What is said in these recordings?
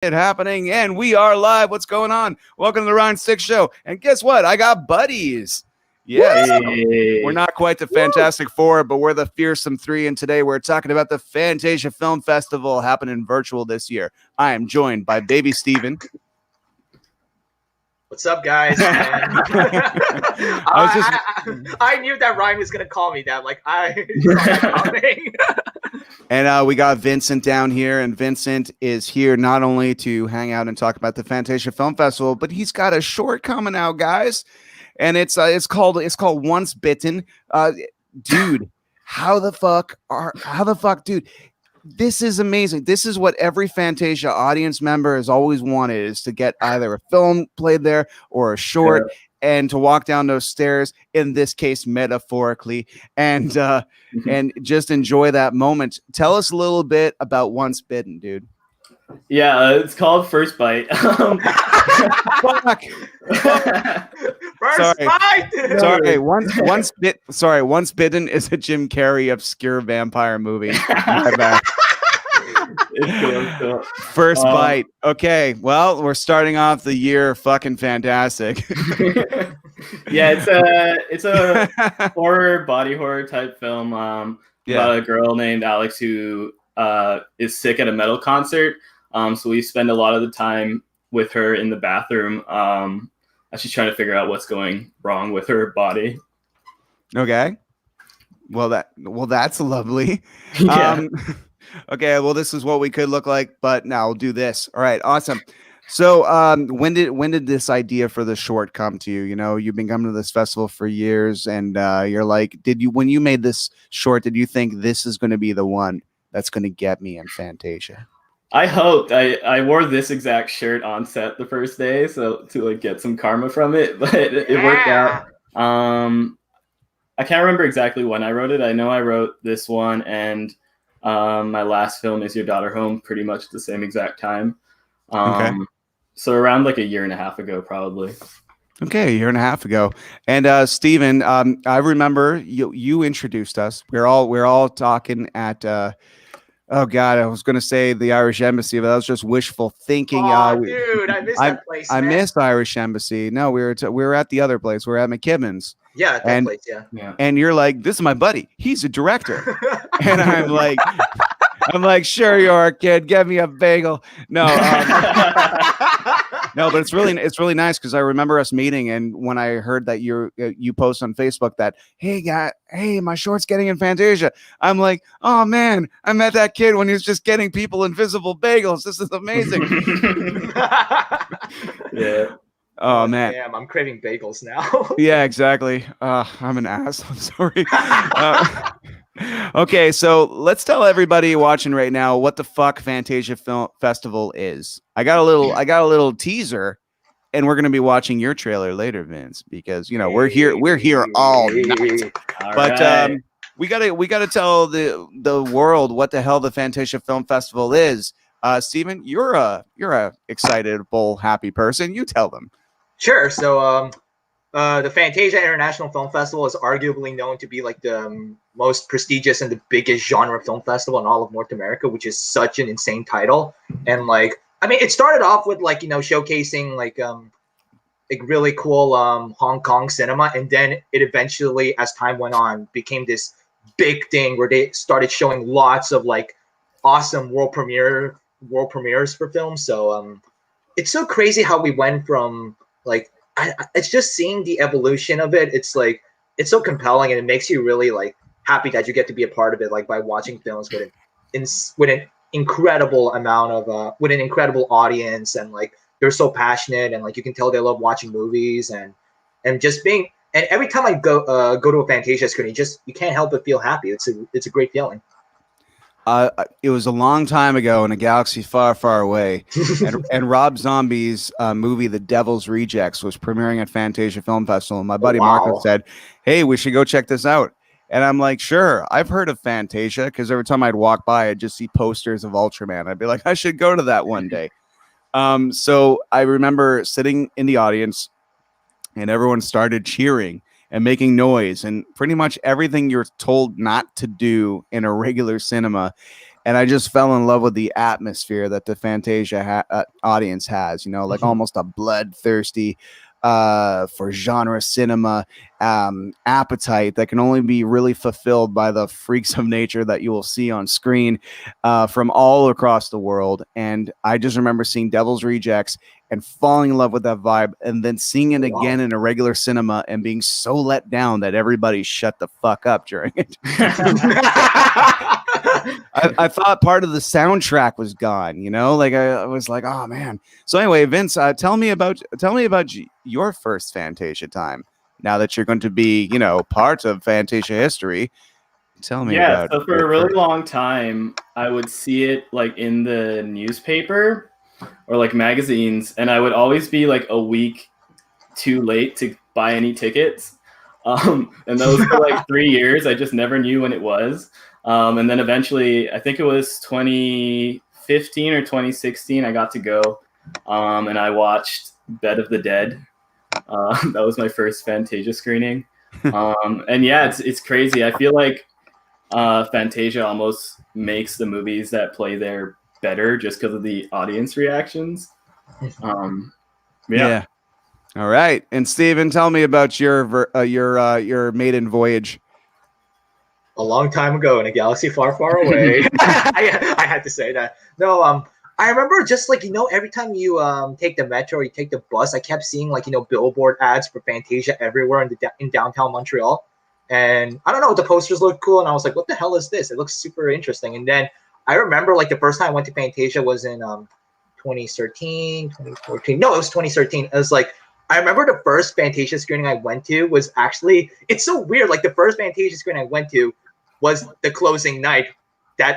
It happening, and we are live. What's going on? Welcome to the Ryan Six Show. And guess what? I got buddies. Yes, Hey. We're not quite the Fantastic Four, but we're the Fearsome Three. And today we're talking about the Fantasia Film Festival happening virtual this year. I am joined by Baby Steven. What's up, guys? I knew that Ryan was gonna call me that. Like I saw that coming. And we got Vincent down here, and Vincent is here not only to hang out and talk about the Fantasia Film Festival, but he's got a short coming out, guys, and it's called Once Bitten. Dude, how the fuck, dude? This is amazing. This is what every Fantasia audience member has always wanted, is to get either a film played there or a short, and to walk down those stairs, in this case metaphorically, and just enjoy that moment. Tell us a little bit about Once Bitten, dude. Yeah, it's called First Bite. Fuck. First bite. Sorry. Once Bitten is a Jim Carrey obscure vampire movie. My bad. It's cool. First Bite. Okay, well, we're starting off the year fucking fantastic. Yeah, it's a horror, body horror type film about a girl named Alex who is sick at a metal concert. So we spend a lot of the time with her in the bathroom as she's trying to figure out what's going wrong with her body. Okay. Well, that's lovely. Yeah. Okay, well, this is what we could look like, but now we'll do this. All right, awesome. So when did this idea for the short come to you? You know, you've been coming to this festival for years, and you're like, when you made this short, did you think this is going to be the one that's going to get me in Fantasia? I hoped. I wore this exact shirt on set the first day, so to like get some karma from it, but it worked out. I can't remember exactly when I wrote it. I know I wrote this one, and my last film, Is Your Daughter Home, pretty much at the same exact time. Okay. So around like a year and a half ago, probably. Okay, a year and a half ago. And Steven, I remember you introduced us. We're all talking at oh God, I was gonna say the Irish Embassy, but that was just wishful thinking. Dude, I missed that place. I missed Irish Embassy. No, we were at the other place. We were at McKibben's. Yeah, that place. Yeah. And you're like, this is my buddy. He's a director. And I'm like, sure you are, kid. Get me a bagel. No, no, but it's really nice because I remember us meeting, and when I heard that you post on Facebook that, hey, my short's getting in Fantasia, I'm like, oh man, I met that kid when he was just getting people invisible bagels. This is amazing. Yeah. Oh man, damn, I'm craving bagels now. Yeah, exactly. I'm an ass. I'm sorry. Okay, so let's tell everybody watching right now what the fuck Fantasia Film Festival is. I got a little teaser, and we're gonna be watching your trailer later, Vince, because you know we're here all night. But we gotta tell the world what the hell the Fantasia Film Festival is. Steven, you're a excitable, happy person. You tell them. Sure. So the Fantasia International Film Festival is arguably known to be like the most prestigious and the biggest genre film festival in all of North America, which is such an insane title. And like, I mean, it started off with like, you know, showcasing like really cool Hong Kong cinema, and then it eventually, as time went on, became this big thing where they started showing lots of like awesome world premieres for films. So it's so crazy how we went from like, it's just seeing the evolution of it. It's like, it's so compelling, and it makes you really like happy that you get to be a part of it, like by watching films with an incredible amount of with an incredible audience, and like they're so passionate, and like you can tell they love watching movies, and just being, and every time I go to a Fantasia screen, you can't help but feel happy. It's a great feeling. It was a long time ago in a galaxy far, far away, and Rob Zombie's movie The Devil's Rejects was premiering at Fantasia Film Festival, and my buddy Marco said, hey, we should go check this out. And I'm like, sure, I've heard of Fantasia, because every time I'd walk by, I'd just see posters of Ultraman. I'd be like, I should go to that one day. So I remember sitting in the audience, and everyone started cheering and making noise and pretty much everything you're told not to do in a regular cinema. and I just fell in love with the atmosphere that the Fantasia audience has. You know, like almost a bloodthirsty for genre cinema appetite that can only be really fulfilled by the freaks of nature that you will see on screen from all across the world. And I just remember seeing Devil's Rejects and falling in love with that vibe, and then seeing it again in a regular cinema and being so let down that everybody shut the fuck up during it. I thought part of the soundtrack was gone, you know, like I was like, oh man. So anyway, Vince, tell me about your first Fantasia time. Now that you're going to be, you know, part of Fantasia history, tell me about. So for a really long time, I would see it like in the newspaper or like magazines, and I would always be like a week too late to buy any tickets. And those for like 3 years, I just never knew when it was. And then eventually, I think it was 2015 or 2016, I got to go, and I watched Bed of the Dead. That was my first Fantasia screening. And yeah, it's crazy. I feel like Fantasia almost makes the movies that play there better just because of the audience reactions. Yeah. All right. And Steven, tell me about your maiden voyage. A long time ago in a galaxy far, far away. I had to say that. No, I remember just like, you know, every time you take the metro or you take the bus, I kept seeing like, you know, billboard ads for Fantasia everywhere in downtown Montreal. And I don't know, the posters looked cool. And I was like, what the hell is this? It looks super interesting. And then I remember like the first time I went to Fantasia was in 2013, 2014. No, it was 2013. It was like, I remember the first Fantasia screening I went to was actually, it's so weird. Like the first Fantasia screening I went to was the closing night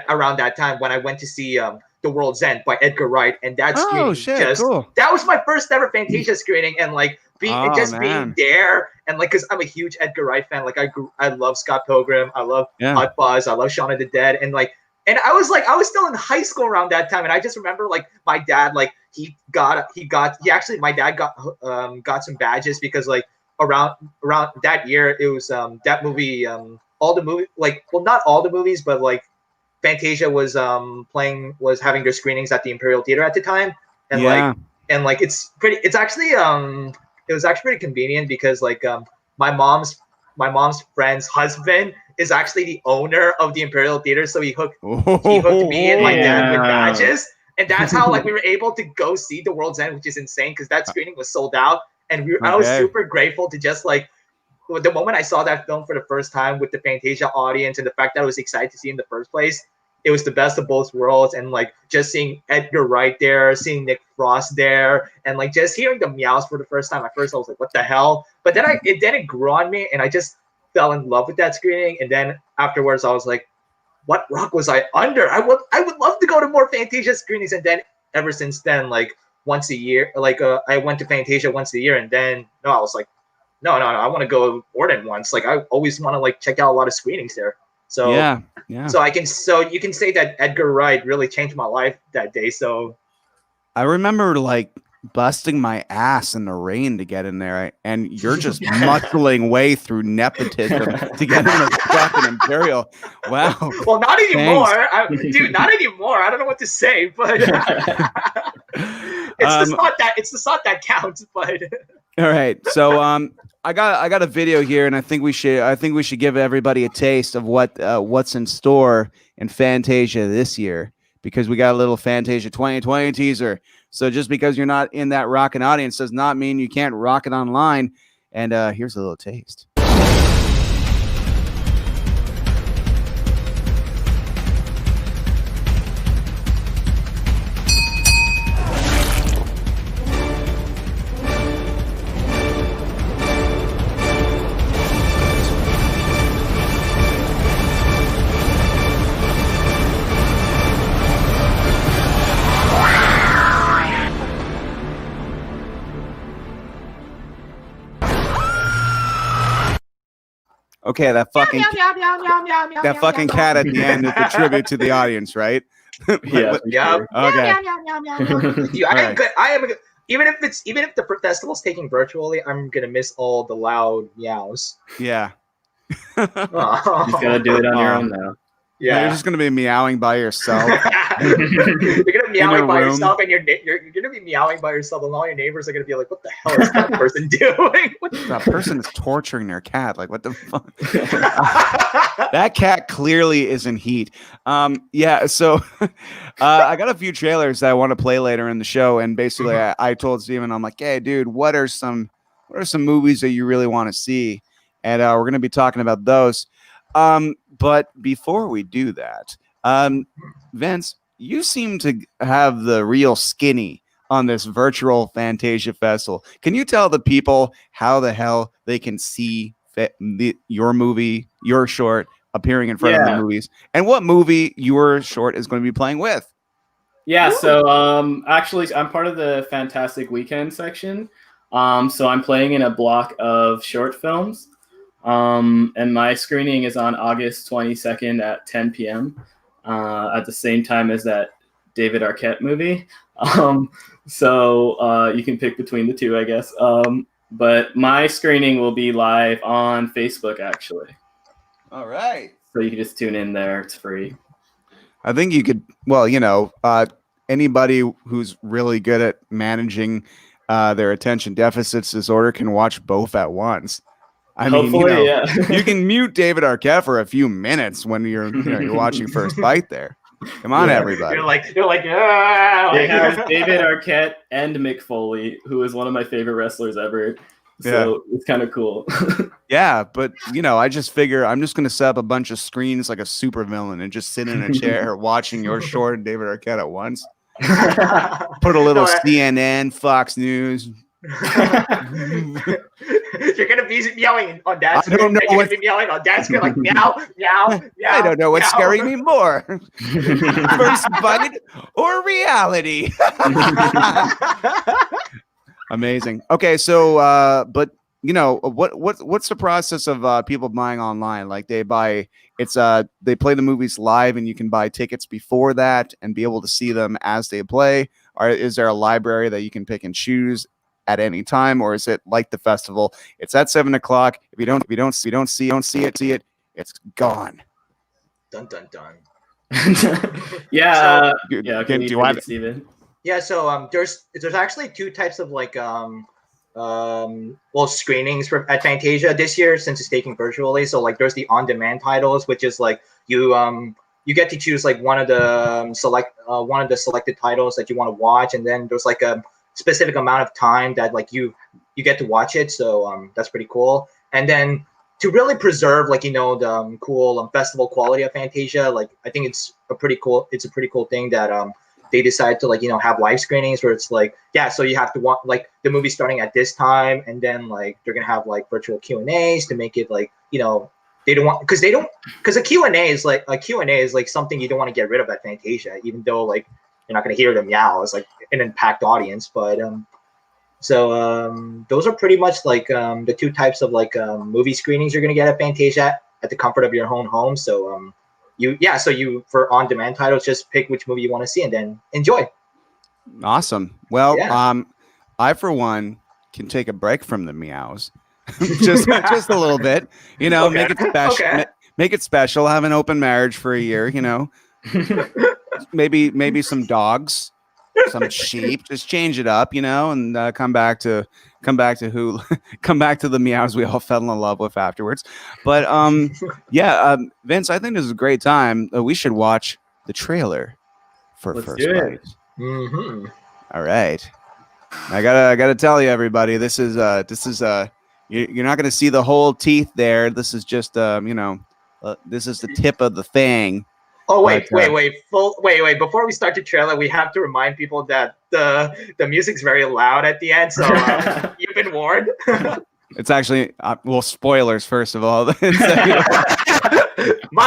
around that time when I went to see The World's End by Edgar Wright. And that screening cool. That was my first ever Fantasia screening. And like being there, and like, cause I'm a huge Edgar Wright fan. Like I love Scott Pilgrim. I love Hot Fuzz. I love Shaun of the Dead. And like, and I was still in high school around that time. And I just remember like my dad, like my dad got some badges because like around that year, it was that movie, all the movie, like, well, not all the movies, but like Fantasia was having their screenings at the Imperial Theater at the time. And like it was actually pretty convenient because like my mom's friend's husband is actually the owner of the Imperial Theater, so he hooked me and my dad with badges, and that's how like we were able to go see The World's End, which is insane because that screening was sold out, and I was super grateful to just like the moment I saw that film for the first time with the Fantasia audience and the fact that I was excited to see in the first place. It was the best of both worlds, and like just seeing Edgar Wright there, seeing Nick Frost there, and like just hearing the meows for the first time. At first, I was like, "What the hell?" But then it grew on me, and I just fell in love with that screening. And then afterwards, I was like, "What rock was I under? I would love to go to more Fantasia screenings." And then ever since then, like once a year, like I went to Fantasia once a year, and then I was like, no, I want to go more than once. Like I always want to like check out a lot of screenings there. So yeah. So you can say that Edgar Wright really changed my life that day. So I remember like busting my ass in the rain to get in there, and you're just muscling way through nepotism to get in the fucking Imperial. Wow. Well, not anymore, dude. Not anymore. I don't know what to say, but it's the thought that counts. But all right, so I got a video here, and I think we should give everybody a taste of what's in store in Fantasia this year, because we got a little Fantasia 2020 teaser. So just because you're not in that rockin' audience does not mean you can't rock it online. And here's a little taste. Okay, that fucking cat at the end is a tribute to the audience, right? Yeah. Okay. Dude, even if the festival's taking virtually, I'm gonna miss all the loud meows. Yeah. You just gotta do it on your own now. Yeah. You're just gonna be meowing by yourself. You're gonna be meowing by room. yourself, and you're gonna be meowing by yourself, and all your neighbors are gonna be like, "What the hell is that person doing?" That person is torturing their cat. Like, what the fuck? That cat clearly is in heat. Yeah. So, I got a few trailers that I want to play later in the show, and basically, I told Steven, I'm like, "Hey, dude, what are some movies that you really want to see?" And we're gonna be talking about those. But before we do that, Vince, you seem to have the real skinny on this virtual Fantasia Festival. Can you tell the people how the hell they can see your movie, your short, appearing in front of the movies, and what movie your short is going to be playing with? Yeah, so actually, I'm part of the Fantastic Weekend section. So I'm playing in a block of short films. And my screening is on August 22nd at 10 p.m. At the same time as that David Arquette movie. So you can pick between the two, I guess. But my screening will be live on Facebook, actually. All right. So you can just tune in there. It's free. I think you could, well, anybody who's really good at managing their attention deficits disorder can watch both at once. I mean, you can mute David Arquette for a few minutes when you're watching First Bite there. Come on, everybody. You're like, ah! It has David Arquette and Mick Foley, who is one of my favorite wrestlers ever. So it's kind of cool. Yeah, but I just figure I'm just gonna set up a bunch of screens like a supervillain and just sit in a chair watching your short and David Arquette at once. Put a little CNN, Fox News. You're gonna be yelling on that screen. You're gonna be yelling on that screen like meow, meow, meow. I don't know what's meow. scaring me more, First Bite or reality. Amazing. Okay, so but what's the process of people buying online? Like they play the movies live, and you can buy tickets before that and be able to see them as they play. Or is there a library that you can pick and choose at any time, or is it like the festival? It's at 7:00. If you don't see it, it's gone. Dun dun dun. Yeah. So, yeah. do you want it, Steven? Yeah. So there's actually two types of screenings at Fantasia this year since it's taking virtually. So like there's the on-demand titles, which is like you get to choose like one of the selected titles that you want to watch, and then there's like a specific amount of time that like you get to watch it. So that's pretty cool. And then to really preserve the cool festival quality of Fantasia, like I think it's a pretty cool thing that they decide to have live screenings where it's like, so you have to want like the movie starting at this time, and then like they're gonna have like virtual Q&As to make it like they don't want because a Q&A is like something you don't want to get rid of at Fantasia, even though like you're not gonna hear them meow. It's like an packed audience, but those are pretty much like the two types of like movie screenings you're gonna get at Fantasia at the comfort of your own home. So you for on-demand titles, just pick which movie you want to see and then enjoy. Awesome. Well, I for one can take a break from the meows, just a little bit. Okay. Make it special. Okay. Make it special. Have an open marriage for a year. Maybe some dogs, some sheep. Just change it up, and come back to the meows we all fell in love with afterwards. But Vince, I think this is a great time. We should watch the trailer for First Bite. Mm-hmm. All right. I gotta tell you, everybody, this is you're not gonna see the whole teeth there. This is just this is the tip of the thing. Oh wait! Before we start the trailer, we have to remind people that the music's very loud at the end, so you've been warned. It's actually spoilers first of all. My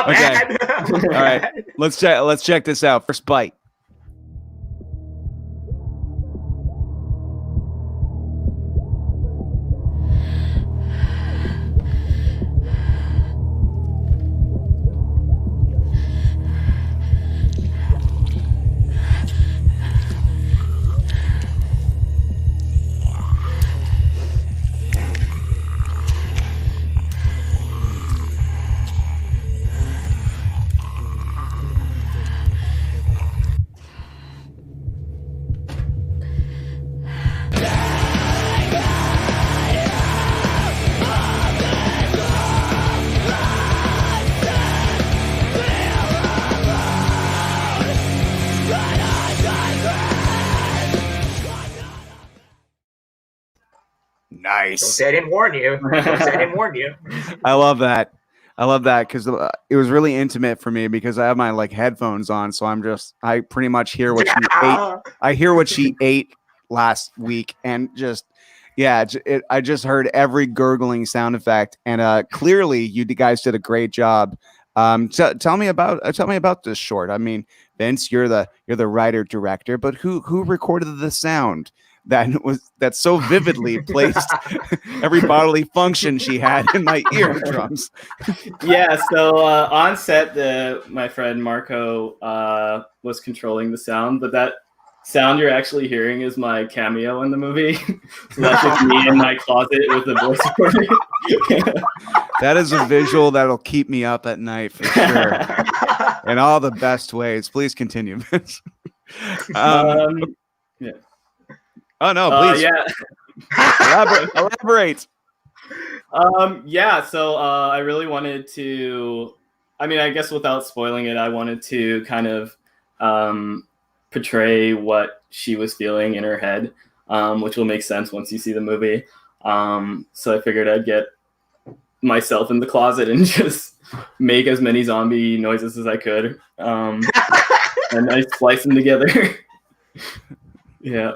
bad. All right, let's check this out. First Bite. Nice. Don't say I didn't warn you. Don't say I didn't warn you. I love that because it was really intimate for me because I have my like headphones on, so I pretty much hear what she ate. I hear what she ate last week, and I just heard every gurgling sound effect, and clearly you guys did a great job. Tell me about this short. I mean, Vince, you're the writer director, but who recorded the sound that so vividly placed every bodily function she had in my eardrums? Yeah, so on set, my friend Marco was controlling the sound, but that sound you're actually hearing is my cameo in the movie. So that's just me in my closet with the voice recording. That is a visual that'll keep me up at night for sure. In all the best ways. Please continue, Vince. Yeah. Oh no, please. Yeah. Elaborate. Yeah, so I really wanted to, I mean, I guess without spoiling it, I wanted to kind of portray what she was feeling in her head, which will make sense once you see the movie. So I figured I'd get myself in the closet and just make as many zombie noises as I could. And I splice them together. Yeah.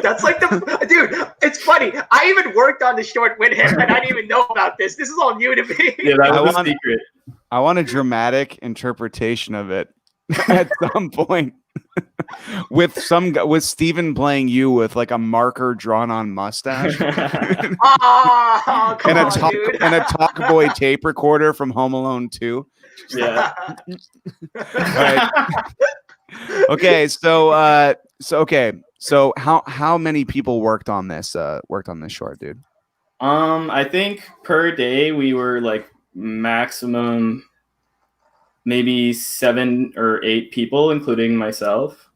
That's like dude, it's funny. I even worked on the short with him and I didn't even know about this. This is all new to me. Yeah, that was a secret. I want a dramatic interpretation of it at some point. with Steven playing you with like a marker drawn on mustache. And a talk boy tape recorder from Home Alone 2. Yeah. All right. Okay, so how many people worked on this short, dude? I think per day we were like maximum maybe 7 or 8 people, including myself.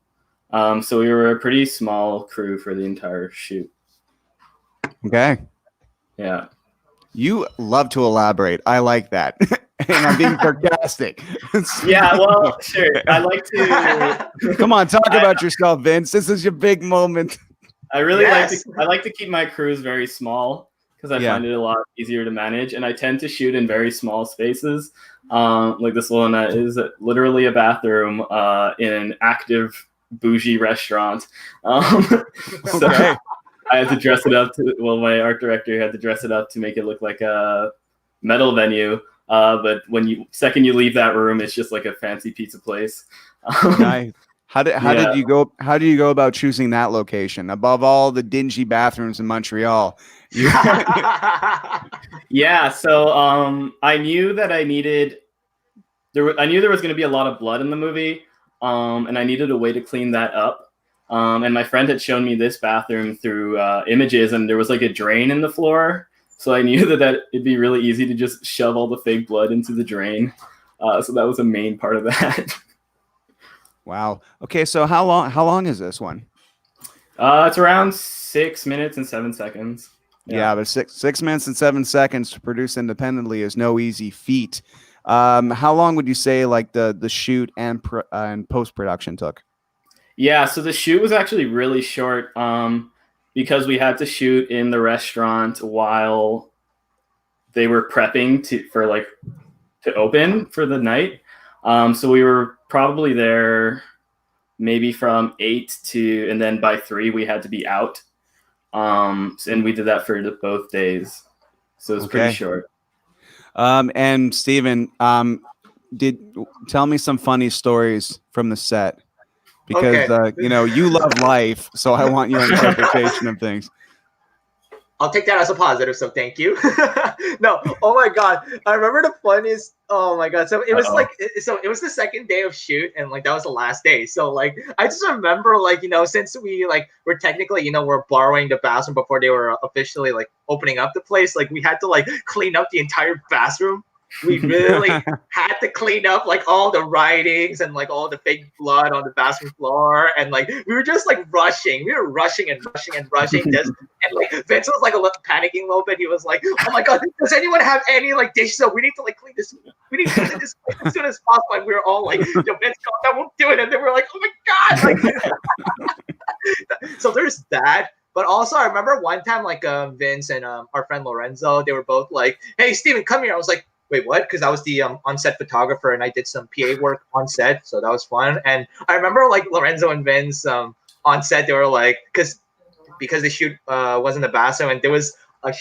So we were a pretty small crew for the entire shoot. Okay. Yeah. You love to elaborate. I like that. And I'm being sarcastic. Yeah, well, sure. I like to. Come on, talk about yourself, Vince. This is your big moment. I really like to keep my crews very small because I find it a lot easier to manage, and I tend to shoot in very small spaces. Like this one is literally a bathroom in an active bougie restaurant. So I had to dress it up. My art director had to dress it up to make it look like a metal venue. But when you leave that room, it's just like a fancy pizza place. Nice. How did you go about choosing that location above all the dingy bathrooms in Montreal? Yeah, so I knew that I knew there was going to be a lot of blood in the movie, and I needed a way to clean that up. And my friend had shown me this bathroom through images, and there was like a drain in the floor. So I knew that it'd be really easy to just shove all the fake blood into the drain. So that was a main part of that. Wow. Okay, so how long is this one? It's around 6 minutes and 7 seconds. Yeah, but 6 minutes and 7 seconds to produce independently is no easy feat. How long would you say like the shoot and post-production took? Yeah, so the shoot was actually really short. Because we had to shoot in the restaurant while they were prepping to open for the night. So we were probably there maybe from 8 to, and then by 3 we had to be out. And we did that for both days. So it was pretty short. And Steven, tell me some funny stories from the set. Because, you love life, so I want your interpretation of things. I'll take that as a positive, so thank you. No, oh my God. I remember the funniest, oh my God. So it was it was the second day of shoot, and like that was the last day. So like, I just remember since we we're technically, we're borrowing the bathroom before they were officially opening up the place, we had to clean up the entire bathroom. We really had to clean up all the writings and all the fake blood on the bathroom floor, and we were just rushing. We were rushing and rushing. Just and Vince was panicking a little bit. He was like, "Oh my God, does anyone have any dish soap? We need to clean this. We need to clean this as soon as possible." And we were all like, "Yo, Vince, that won't do it." And then we're like, "Oh my God!" So there's that. But also, I remember one time, like Vince and our friend Lorenzo, they were both like, "Hey, Steven, come here." I was like, "Wait, what?" Because I was the on-set photographer, and I did some PA work on set, so that was fun. And I remember like Lorenzo and Vince on set, they were like, because the shoot was in the bathroom, and there was a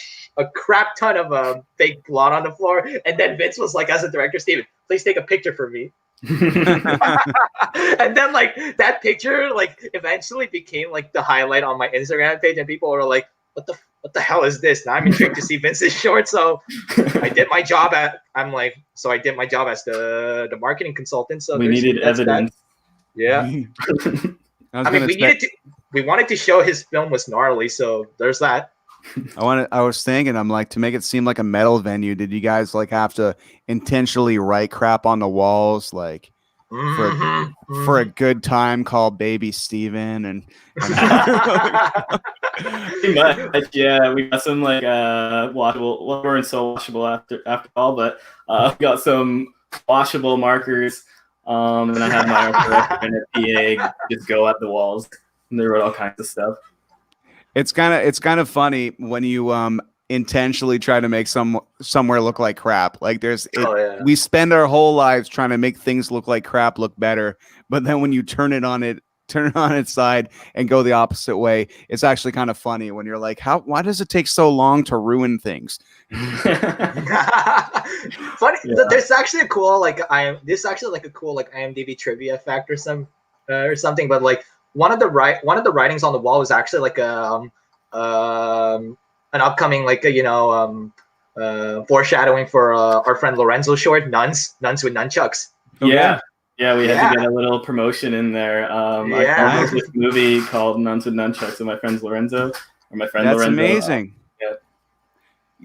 crap ton of fake blood on the floor. And then Vince was like, as a director, "Steven, please take a picture for me." And then like that picture like eventually became like the highlight on my Instagram page, and people were like, what the hell is this? Now I'm intrigued to see Vince's short. So I did my job as the marketing consultant. So we needed evidence. Yeah. I mean, we wanted to show his film was gnarly, so there's that. I was thinking, I'm like, to make it seem like a metal venue, did you guys like have to intentionally write crap on the walls, like for a good time called Baby Steven and yeah, we got some like washable. Well, we weren't so washable after all, but we got some washable markers. And I had my own director and a PA just go at the walls, and they wrote all kinds of stuff. It's kind of funny when you intentionally try to make somewhere look like crap. Like we spend our whole lives trying to make things look like crap look better, but then when you turn it on its side and go the opposite way, it's actually kind of funny when you're like, why does it take so long to ruin things? Funny. Yeah. There's actually a cool IMDb trivia fact or something, but like one of the writings on the wall was actually like an upcoming foreshadowing for our friend Lorenzo short, Nuns with Nunchucks. Yeah. Yeah, we had to get a little promotion in there. I filmed this movie called Nuns with Nunchucks with my friend Lorenzo. That's amazing. Yeah.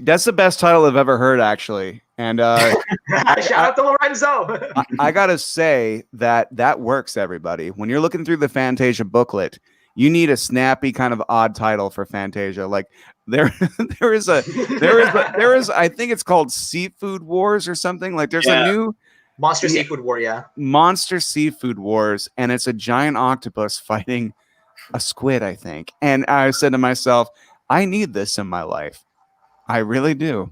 That's the best title I've ever heard, actually. And shout out to Lorenzo. I gotta say that works, everybody. When you're looking through the Fantasia booklet, you need a snappy kind of odd title for Fantasia. Like there is I think it's called Seafood Wars or something. Like there's a new Monster Seafood War, yeah. Monster Seafood Wars, and it's a giant octopus fighting a squid, I think. And I said to myself, I need this in my life. I really do.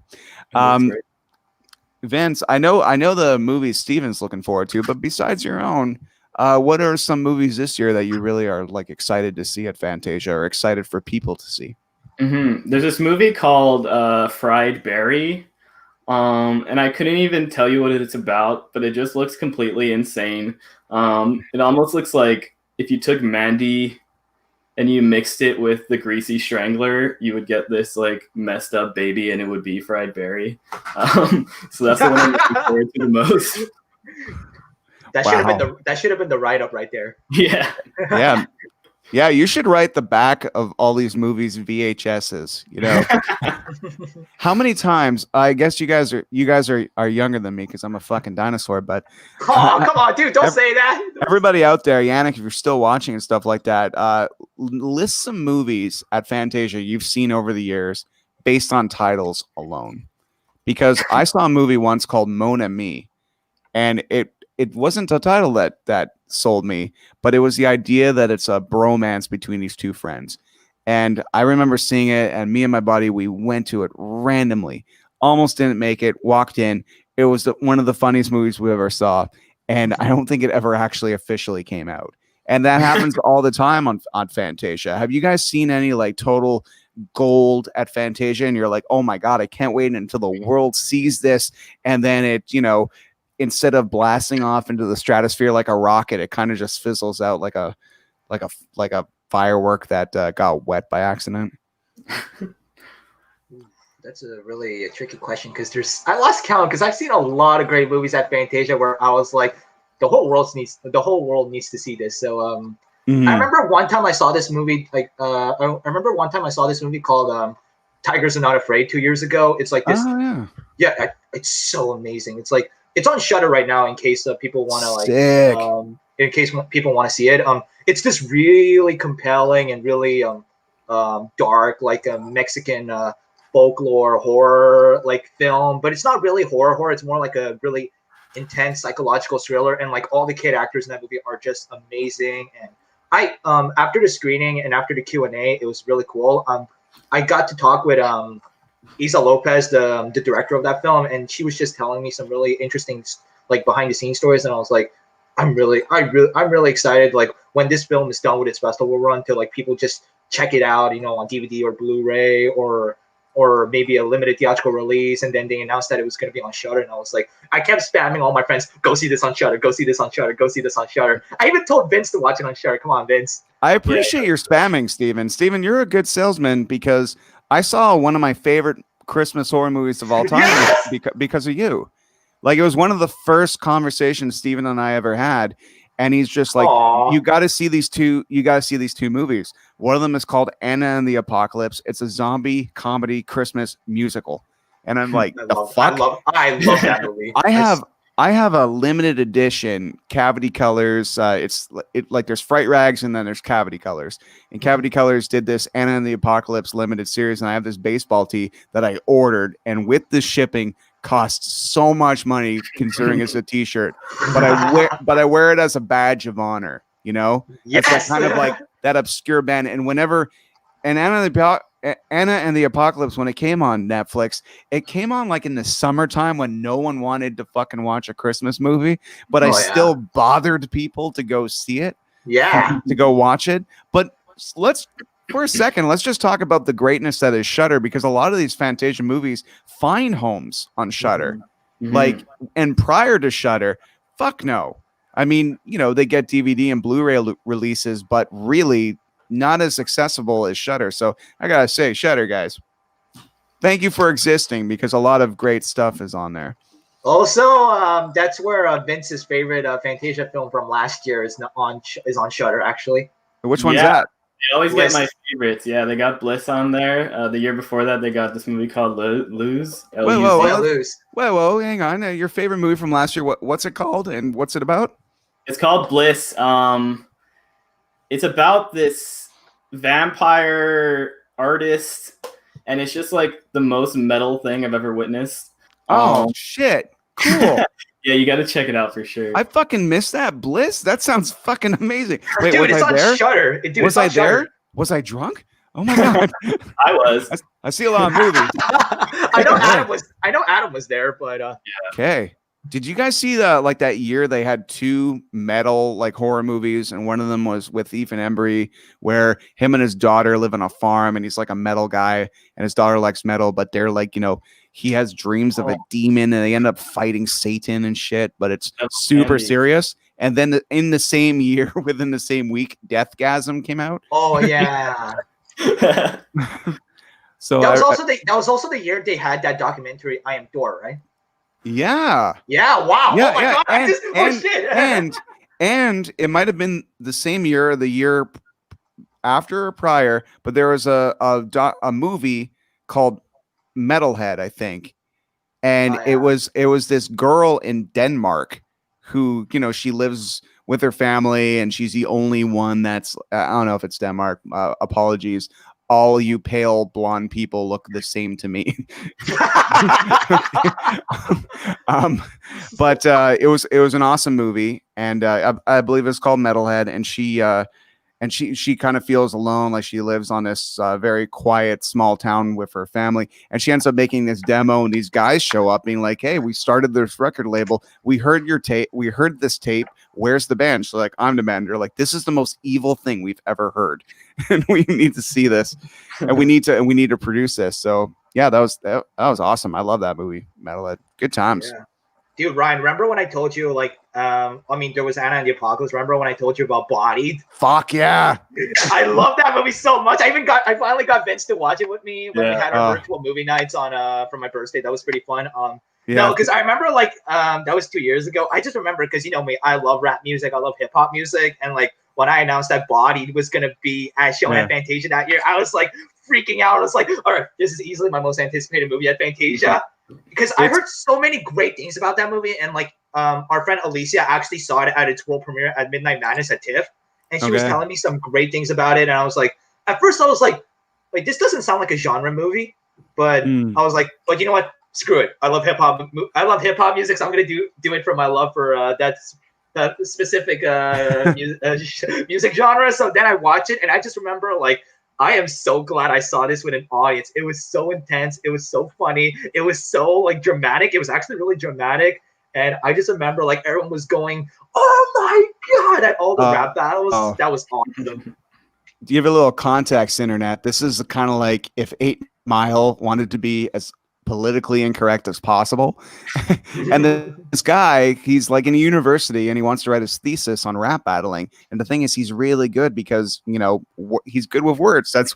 Vince, I know the movies Steven's looking forward to, but besides your own, what are some movies this year that you really are like excited to see at Fantasia or excited for people to see? Mm-hmm. There's this movie called Fried Berry. And I couldn't even tell you what it's about, but it just looks completely insane. It almost looks like if you took Mandy and you mixed it with the Greasy Strangler, you would get this like messed up baby, and it would be Fried Berry. So that's the one I'm looking forward to the most. That should have been the write-up right there. Yeah. Yeah, you should write the back of all these movies VHSs, you know. How many times, I guess you guys are younger than me because I'm a fucking dinosaur, but oh, come on, dude, don't say that. Everybody out there, Yannick, if you're still watching and stuff like that, list some movies at Fantasia you've seen over the years based on titles alone. Because I saw a movie once called Mon Ami, and it wasn't a title that sold me, but it was the idea that it's a bromance between these two friends. And I remember seeing it, and me and my buddy, we went to it randomly, almost didn't make it, walked in. It was one of the funniest movies we ever saw, and I don't think it ever actually officially came out. And that happens all the time on Fantasia. Have you guys seen any like total gold at Fantasia, and you're like, oh my God, I can't wait until the world sees this, and then it, instead of blasting off into the stratosphere like a rocket, it kind of just fizzles out like a firework that got wet by accident? That's a really tricky question because I lost count because I've seen a lot of great movies at Fantasia where I was like, the whole world needs to see this. So I remember one time I saw this movie I remember one time I saw this movie called Tigers Are Not Afraid 2 years ago. It's like this. Oh, yeah. It's so amazing. It's like, it's on Shudder right now in case people want to see it. It's this really compelling and really dark, like a Mexican folklore horror like film, but it's not really horror. It's more like a really intense psychological thriller, and like all the kid actors in that movie are just amazing. And I after the screening and after the Q&A, it was really cool. I got to talk with Isa Lopez, the director of that film, and she was just telling me some really interesting like behind the scenes stories, and I was like, I'm really excited. Like when this film is done with its festival run, to like people just check it out, you know, on DVD or Blu-ray or maybe a limited theatrical release, and then they announced that it was going to be on Shudder, and I was like, I kept spamming all my friends, go see this on Shudder, go see this on Shudder, go see this on Shudder. I even told Vince to watch it on Shudder. Come on, Vince. I appreciate your spamming, Steven. Steven, you're a good salesman because I saw one of my favorite Christmas horror movies of all time because of you. Like, it was one of the first conversations Steven and I ever had. And he's just like, Aww. you got to see these two movies. One of them is called ANNNND and the Apocalypse. It's a zombie comedy Christmas musical. And I'm like, I love that movie. I have a limited edition Cavity Colors. It's like there's Fright Rags and then there's Cavity Colors. And Cavity Colors did this ANNNND and the Apocalypse limited series. And I have this baseball tee that I ordered. And with the shipping, costs so much money considering it's a t-shirt, but I wear it as a badge of honor, you know. Yes. It's kind of like that obscure band. And whenever Anna and the Apocalypse, when it came on Netflix, it came on like in the summertime when no one wanted to fucking watch a Christmas movie, but I still bothered people to go see it, to go watch it. But for a second, let's just talk about the greatness that is Shudder, because a lot of these Fantasia movies find homes on Shudder. Mm-hmm. Like, and prior to Shudder, fuck no. I mean, you know, they get DVD and Blu-ray releases, but really not as accessible as Shudder. So I gotta say, Shudder, guys, thank you for existing, because a lot of great stuff is on there. Also, that's where Vince's favorite Fantasia film from last year is on Shudder, actually. Which one's that? They always Bliss. get my favorites. Yeah, they got Bliss on there. The year before that, they got this movie called Lose. Whoa, hang on. Your favorite movie from last year, what's it called and what's it about? It's called Bliss. It's about this vampire artist, and it's just like the most metal thing I've ever witnessed. Oh, shit. Cool. Yeah, you got to check it out for sure. I fucking missed that. Bliss? That sounds fucking amazing. Wait, dude, was it's I on there? Shudder. Dude, was I there? Was I drunk? Oh my god. I was. I see a lot of movies. I know Adam was there, but Okay. Did you guys see that year they had two metal like horror movies, and one of them was with Ethan Embry, where him and his daughter live on a farm, and he's like a metal guy, and his daughter likes metal, but they're like, you know, he has dreams of a demon, and they end up fighting Satan and shit, but it's super serious. And then in the same year, within the same week, Deathgasm came out. Oh yeah. So that was also the year they had that documentary, I Am Thor, right? Yeah. Yeah. Wow. Yeah, oh my god. And, shit. and it might have been the same year, or the year after or prior, but there was a movie called Metalhead, I think, and it was this girl in Denmark who, you know, she lives with her family, and she's the only one that's I don't know if it's Denmark. Apologies. All you pale blonde people look the same to me. But it was an awesome movie, and I believe it's called Metalhead, and she kind of feels alone, like she lives on this very quiet small town with her family, and she ends up making this demo, and these guys show up being like, hey, we started this record label, we heard your tape, we heard this tape, where's the band? So like, I'm the band. They're like, this is the most evil thing we've ever heard, and we need to see this, and we need to produce this. So yeah, that was awesome. I love that movie, Metalhead. Good times. Yeah. Dude, Ryan, remember when I told you, like, there was ANNNND and the Apocalypse. Remember when I told you about Bodied? Fuck yeah. I love that movie so much. I finally got Vince to watch it with me when we had our virtual movie nights for my birthday. That was pretty fun. No, because I remember, like, that was 2 years ago. I just remember, because, you know me, I love rap music. I love hip-hop music. And, like, when I announced that Bodied was going to be as shown at Fantasia that year, I was, like, freaking out. I was like, all right, this is easily my most anticipated movie at Fantasia. Because I heard so many great things about that movie, and like our friend Alicia actually saw it at its world premiere at Midnight Madness at TIFF, and she was telling me some great things about it, and I was like, at first I was like, wait, this doesn't sound like a genre movie, but I was like, but you know what? Screw it. I love hip hop. I love hip hop music, so I'm gonna do it for my love for that specific music genre. So then I watched it, and I just remember like, I am so glad I saw this with an audience. It was so intense. It was so funny. It was so like dramatic. It was actually really dramatic. And I just remember like everyone was going, "Oh my god!" at all the rap battles. That was awesome. To give a little context, internet, this is kind of like if 8 Mile wanted to be as politically incorrect as possible. And this guy, he's like in a university and he wants to write his thesis on rap battling. And the thing is, he's really good because, you know, he's good with words. That's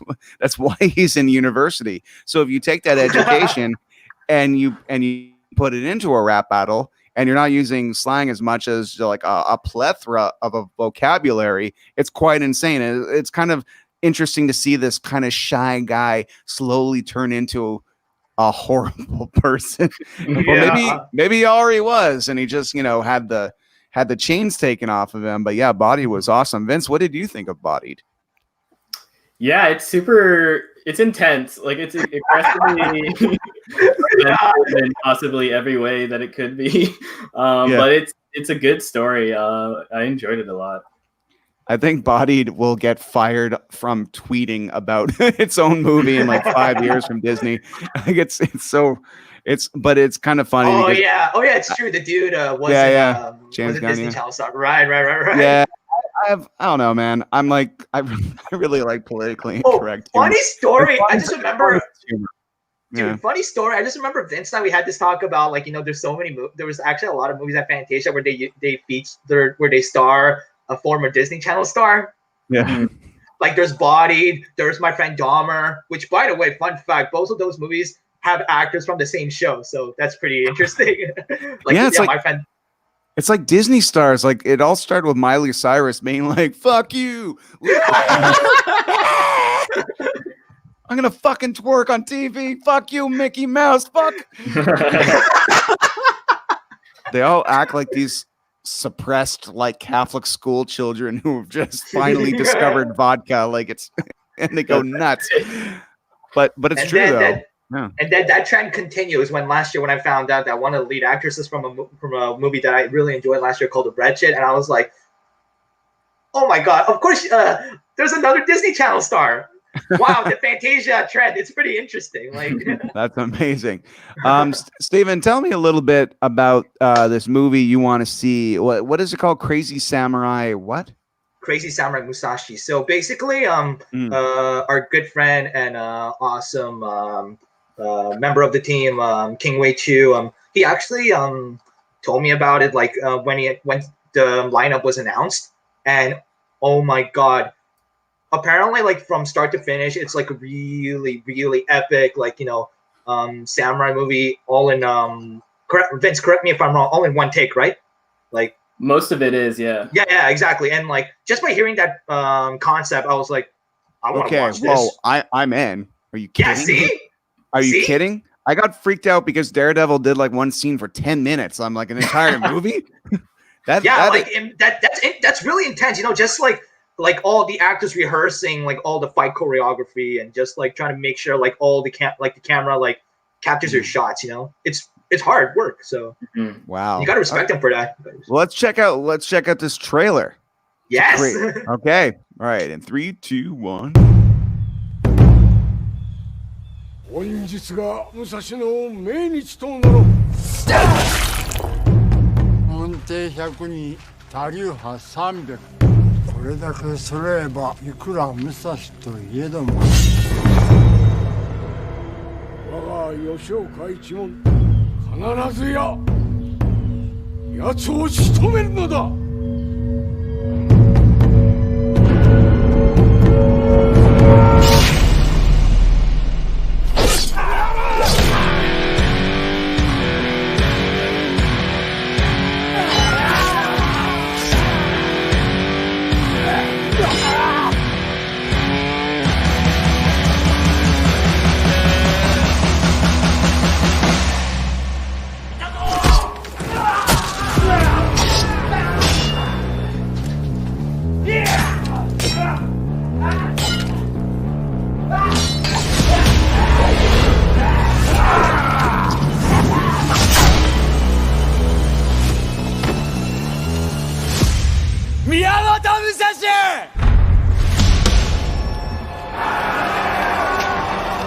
why he's in university. So if you take that education and you put it into a rap battle, and you're not using slang as much as like a plethora of a vocabulary, it's quite insane. It's kind of interesting to see this kind of shy guy slowly turn into a horrible person. Or maybe he already was, and he just, you know, had the chains taken off of him. But yeah, Bodied was awesome. Vince, what did you think of Bodied? Yeah, it's intense. Like it's aggressively in possibly every way that it could be. But it's a good story. I enjoyed it a lot. I think Bodied will get fired from tweeting about its own movie in like 5 years from Disney. I think but it's kind of funny. Oh yeah, it's true. The dude was James a Gunn, Disney Channel star. Right. Yeah. I don't know, man. I'm like, I really like politically incorrect. Funny story. I just remember. Dude, funny story. I just remember Vince and I, we had this talk about like, you know, there's so many. There was actually a lot of movies at Fantasia where where they star a former Disney Channel star. Yeah. Like there's Bodied. There's My Friend Dahmer. Which, by the way, fun fact, both of those movies have actors from the same show, so that's pretty interesting. It's like My Friend. It's like Disney stars. Like it all started with Miley Cyrus being like, "Fuck you, I'm gonna fucking twerk on TV. Fuck you, Mickey Mouse. Fuck." They all act like these suppressed, like Catholic school children who have just finally discovered vodka. Like and they go nuts. But it's true though. Yeah. And then that trend continues when last year when I found out that one of the lead actresses from a movie that I really enjoyed last year called The Wretched, and I was like, oh my god, of course there's another Disney Channel star. Wow, the Fantasia trend, it's pretty interesting. Like that's amazing. Steven, tell me a little bit about this movie you want to see. What is it called? Crazy Samurai what? Crazy Samurai Musashi. So basically our good friend and awesome member of the team, King Wei Chu, he actually told me about it like when the lineup was announced, and oh my god, apparently like from start to finish it's like really really epic, like, you know, samurai movie all in Vince, correct me if I'm wrong, all in one take, right? Like most of it is, yeah, exactly. And like just by hearing that concept, I was like, I want to watch this. Well, I'm in. Are you kidding? Yeah, see? Are you kidding? I got freaked out because Daredevil did like one scene for 10 minutes. I'm like, an entire movie? That's really intense. You know, just like all the actors rehearsing, like all the fight choreography, and just like trying to make sure like all the camera like captures your shots. You know, it's hard work. So wow, you got to respect them for that. Well, let's check out this trailer. Yes. Okay. All right. In 3, 2, 1. 本日が武蔵の命日となろう。門弟100人、他流派300。これだけ揃えばいくら武蔵といえども。我が吉岡一門必ずや奴を仕留めるのだ。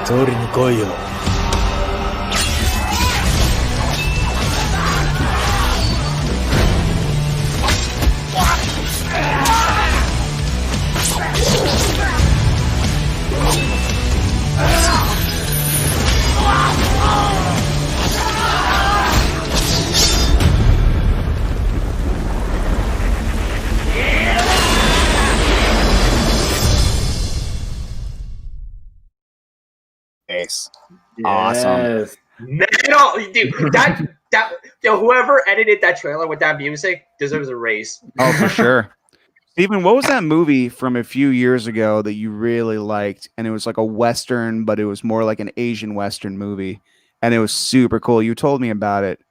取りに来いよ。Nice. Awesome. Yes. No, dude, that yo, whoever edited that trailer with that music deserves a raise. Oh, for sure. Steven, what was that movie from a few years ago that you really liked? And it was like a Western, but it was more like an Asian Western movie. And it was super cool. You told me about it.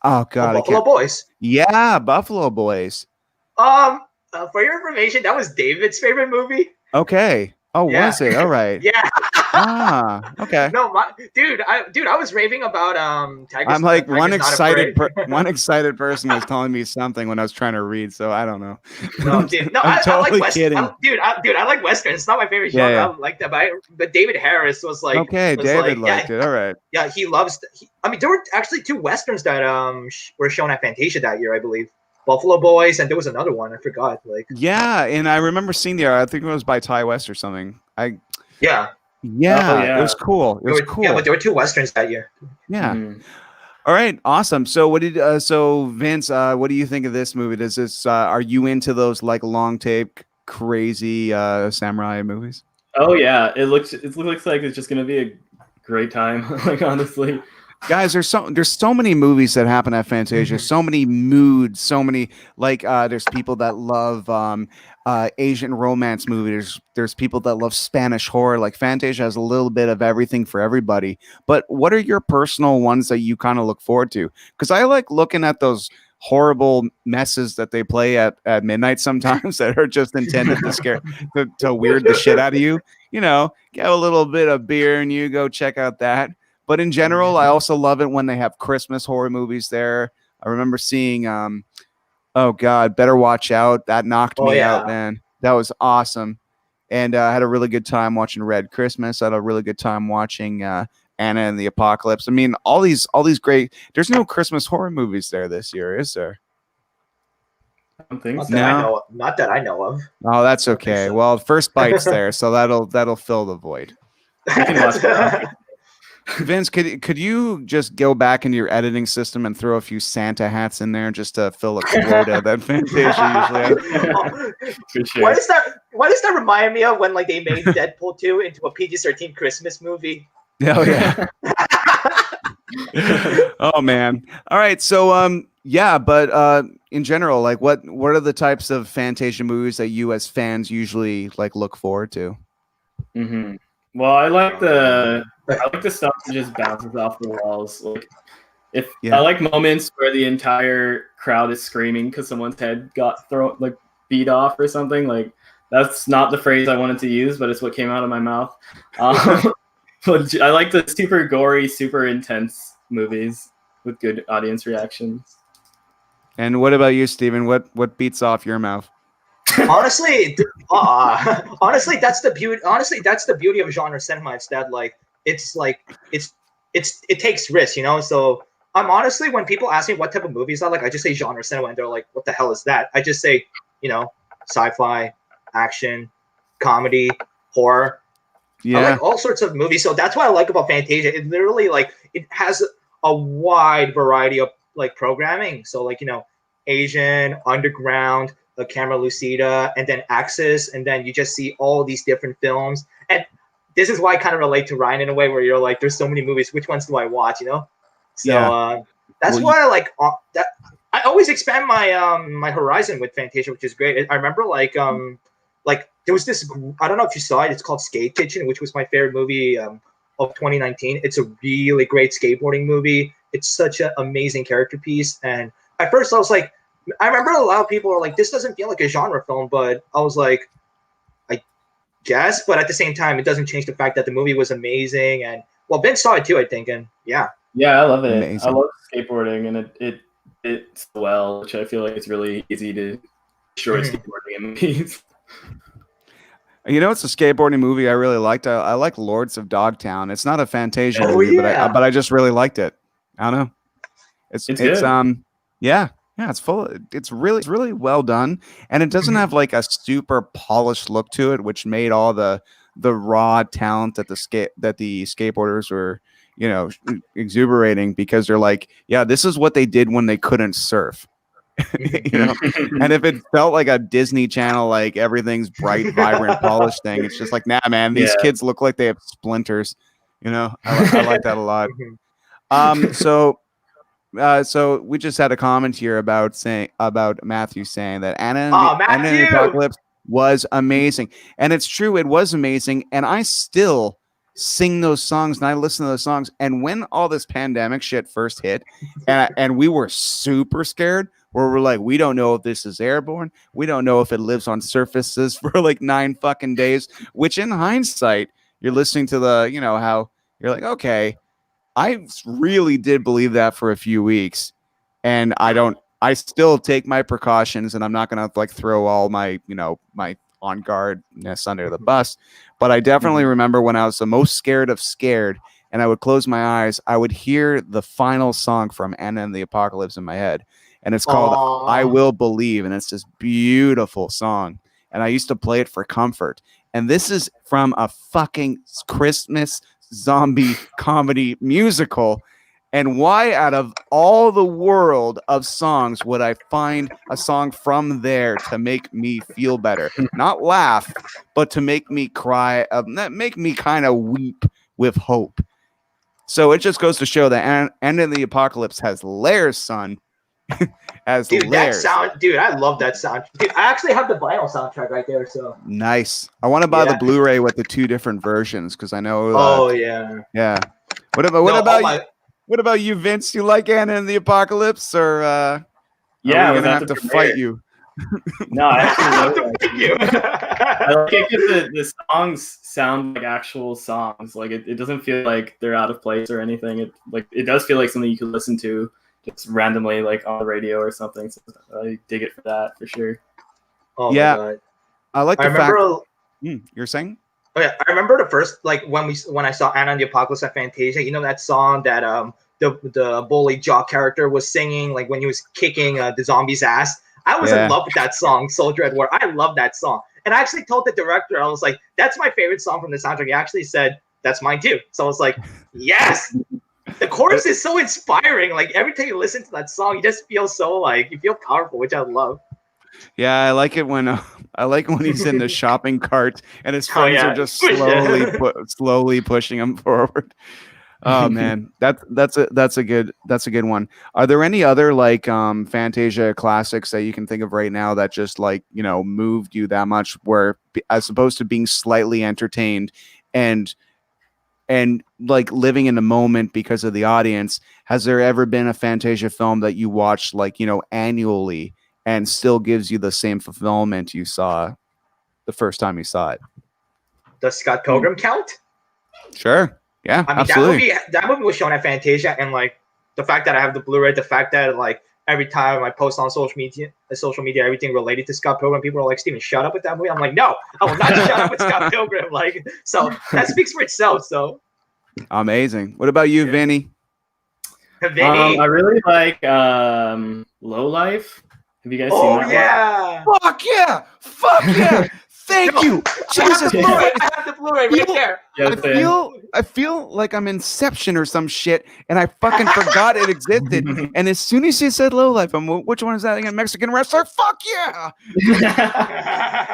Oh, God. Buffalo Boys. Yeah, Buffalo Boys. For your information, that was David's favorite movie. Okay. Oh, Yeah. was it? All right. Yeah. Okay. No, dude, I was raving about Tigers. I'm like Tigers one Not excited Afraid. one excited person was telling me something when I was trying to read, so I don't know. No, dude, no, I'm I totally like kidding. I like Westerns. It's not my favorite genre. Yeah. I don't like that, but David Harris was like, Okay, David liked it. All right. Yeah, he loves. I mean, there were actually 2 Westerns that were shown at Fantasia that year, I believe. Buffalo Boys, and there was another one I forgot. Like, Yeah, and I remember seeing the. I think it was by Ty West or something. yeah, It was cool. It was cool. Yeah, but there were 2 Westerns that year. Yeah. All right, awesome. So what did so Vince, what do you think of this movie? Does this are you into those like long tape crazy samurai movies? Oh yeah, it looks like it's just gonna be a great time. Like honestly, Guys, there's so many movies that happen at Fantasia, so many moods, so many like there's people that love Asian romance movies. There's people that love Spanish horror. Like Fantasia has a little bit of everything for everybody. But what are your personal ones that you kind of look forward to? Because I like looking at those horrible messes that they play at midnight sometimes that are just intended to scare to weird the shit out of you. You know, get a little bit of beer and you go check out that. But in general, I also love it when they have Christmas horror movies there. I remember seeing, oh God, Better Watch Out. That knocked me out, man. That was awesome. And I had a really good time watching Red Christmas. I had a really good time watching Anna and the Apocalypse. I mean, all these great. There's no Christmas horror movies there this year, is there? I don't think Not so. that, not that I know of. Oh, that's okay. Well, First Bite's there, so that'll fill the void. You can watch that. Vince, could you just go back into your editing system and throw a few Santa hats in there just to fill a quota that Fantasia usually has? For sure. What does that remind me of when like they made Deadpool 2 into a PG-13 Christmas movie? Oh yeah. Oh man. All right. So yeah, but in general, like what are the types of Fantasia movies that you as fans usually like look forward to? Mm-hmm. Well, I like the stuff that just bounces off the walls. Like, I like moments where the entire crowd is screaming because someone's head got beat off or something. Like, that's not the phrase I wanted to use, but it's what came out of my mouth. But I like the super gory, super intense movies with good audience reactions. And what about you, Steven? What beats off your mouth? Honestly, that's the beauty. Honestly, that's the beauty of genre cinema. It's that it takes risks, you know. So I'm honestly, when people ask me what type of movies I like, I just say genre cinema, and they're like, "What the hell is that?" I just say, you know, sci-fi, action, comedy, horror. Yeah, I like all sorts of movies. So that's what I like about Fantasia. It literally it has a wide variety of like programming. So like, you know, Asian, underground, the Camera Lucida, and then Axis, and then you just see all these different films. And this is why I kind of relate to Ryan in a way where you're like, there's so many movies, which ones do I watch, you know? So that's why I like that. I always expand my my horizon with Fantasia, which is great. I remember like there was this, I don't know if you saw it, it's called Skate Kitchen, which was my favorite movie of 2019. It's a really great skateboarding movie. It's such an amazing character piece. And at first I was like, I remember a lot of people were like, this doesn't feel like a genre film, but I was like, I guess, but at the same time, it doesn't change the fact that the movie was amazing. And well, Vince saw it too, I think. And yeah. Yeah, I love it. Amazing. I love skateboarding, and it's well, which I feel like it's really easy to destroy skateboarding in movies. You know, it's a skateboarding movie I really liked. I like Lords of Dogtown. It's not a Fantasia Oh, movie, yeah. but I just really liked it. I don't know. It's good. yeah. It's full. It's really well done, and it doesn't have like a super polished look to it, which made all the raw talent that the skateboarders were, you know, exuberating, because they're like, yeah, this is what they did when they couldn't surf. You know, and if it felt like a Disney Channel, like everything's bright, vibrant, polished thing, it's just like, nah, man, these kids look like they have splinters. You know, I like that a lot. So we just had a comment here about Matthew saying that Anna and the Apocalypse was amazing, and it's true, it was amazing, and I still sing those songs and I listen to those songs. And when all this pandemic shit first hit, and we were super scared, where we're like, we don't know if this is airborne, we don't know if it lives on surfaces for like 9 fucking days. Which in hindsight, you're listening to the, you know, how you're like, okay, I really did believe that for a few weeks, and I still take my precautions, and I'm not going to like throw all my, you know, my on guardness under the bus. But I definitely remember when I was the most scared of scared, and I would close my eyes, I would hear the final song from ANNNND and the Apocalypse in my head. And it's called I Will Believe. And it's this beautiful song. And I used to play it for comfort. And this is from a fucking Christmas zombie comedy musical. And why out of all the world of songs would I find a song from there to make me feel better? Not laugh, but to make me cry, make me kind of weep with hope. So it just goes to show that ANNNND the Apocalypse has layers, son. Layers. That sound, dude, I love that sound. Dude, I actually have the vinyl soundtrack right there. So nice. I want to buy the Blu-ray with the 2 different versions, because I know. Yeah. What about you, Vince? You like ANNNND the Apocalypse, or are we gonna have to fight you? No, I actually love it. I like it because the songs sound like actual songs. Like it doesn't feel like they're out of place or anything. It does feel like something you could listen to just randomly, like on the radio or something. So I dig it for that, for sure. Oh yeah, my God. I like the fact. You're saying? Okay, I remember the first, like when I saw ANNNND the Apocalypse at Fantasia. You know that song that the bully jock character was singing, like when he was kicking the zombie's ass. I was in love with that song, Soldier at War. I love that song. And I actually told the director, I was like, that's my favorite song from the soundtrack. He actually said, that's mine too. So I was like, yes. The chorus is so inspiring. Like every time you listen to that song, you just feel so like, you feel powerful, which I love. Yeah, I like it when he's in the shopping cart and his friends are just slowly pushing him forward. Oh man, that's a good one. Are there any other like Fantasia classics that you can think of right now that just like, you know, moved you that much, where as opposed to being slightly entertained and like living in the moment because of the audience, has there ever been a Fantasia film that you watched, like, you know, annually and still gives you the same fulfillment you saw the first time you saw it? Does Scott Pilgrim count? Sure. Yeah, I mean, absolutely. that movie was shown at Fantasia, and like the fact that I have the Blu-ray, the fact that like every time I post on social media, everything related to Scott Pilgrim, people are like, "Steven, shut up with that movie." I'm like, no, I will not shut up with Scott Pilgrim. Like, so that speaks for itself. So amazing. What about you, Vinny? Vinny? I really like Low Life. Have you guys seen that? Oh yeah! Fuck yeah! Fuck yeah! Thank you. Jesus I have the Blu-ray right there. I feel like I'm Inception or some shit, and I fucking forgot it existed. And as soon as you said Low Life, which one is that again? Mexican wrestler? Fuck yeah!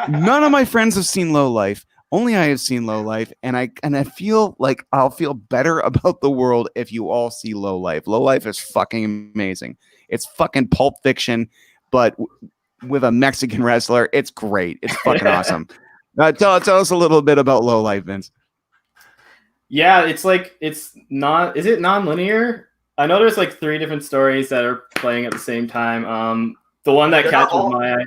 None of my friends have seen Low Life. Only I have seen Low Life, and I feel like I'll feel better about the world if you all see Low Life. Low Life is fucking amazing. It's fucking Pulp Fiction, but with a Mexican wrestler. It's great. It's fucking awesome. Tell us a little bit about Low Life, Vince. Yeah, it's like, is it non-linear? I know there's like 3 different stories that are playing at the same time. The one that catches my eye.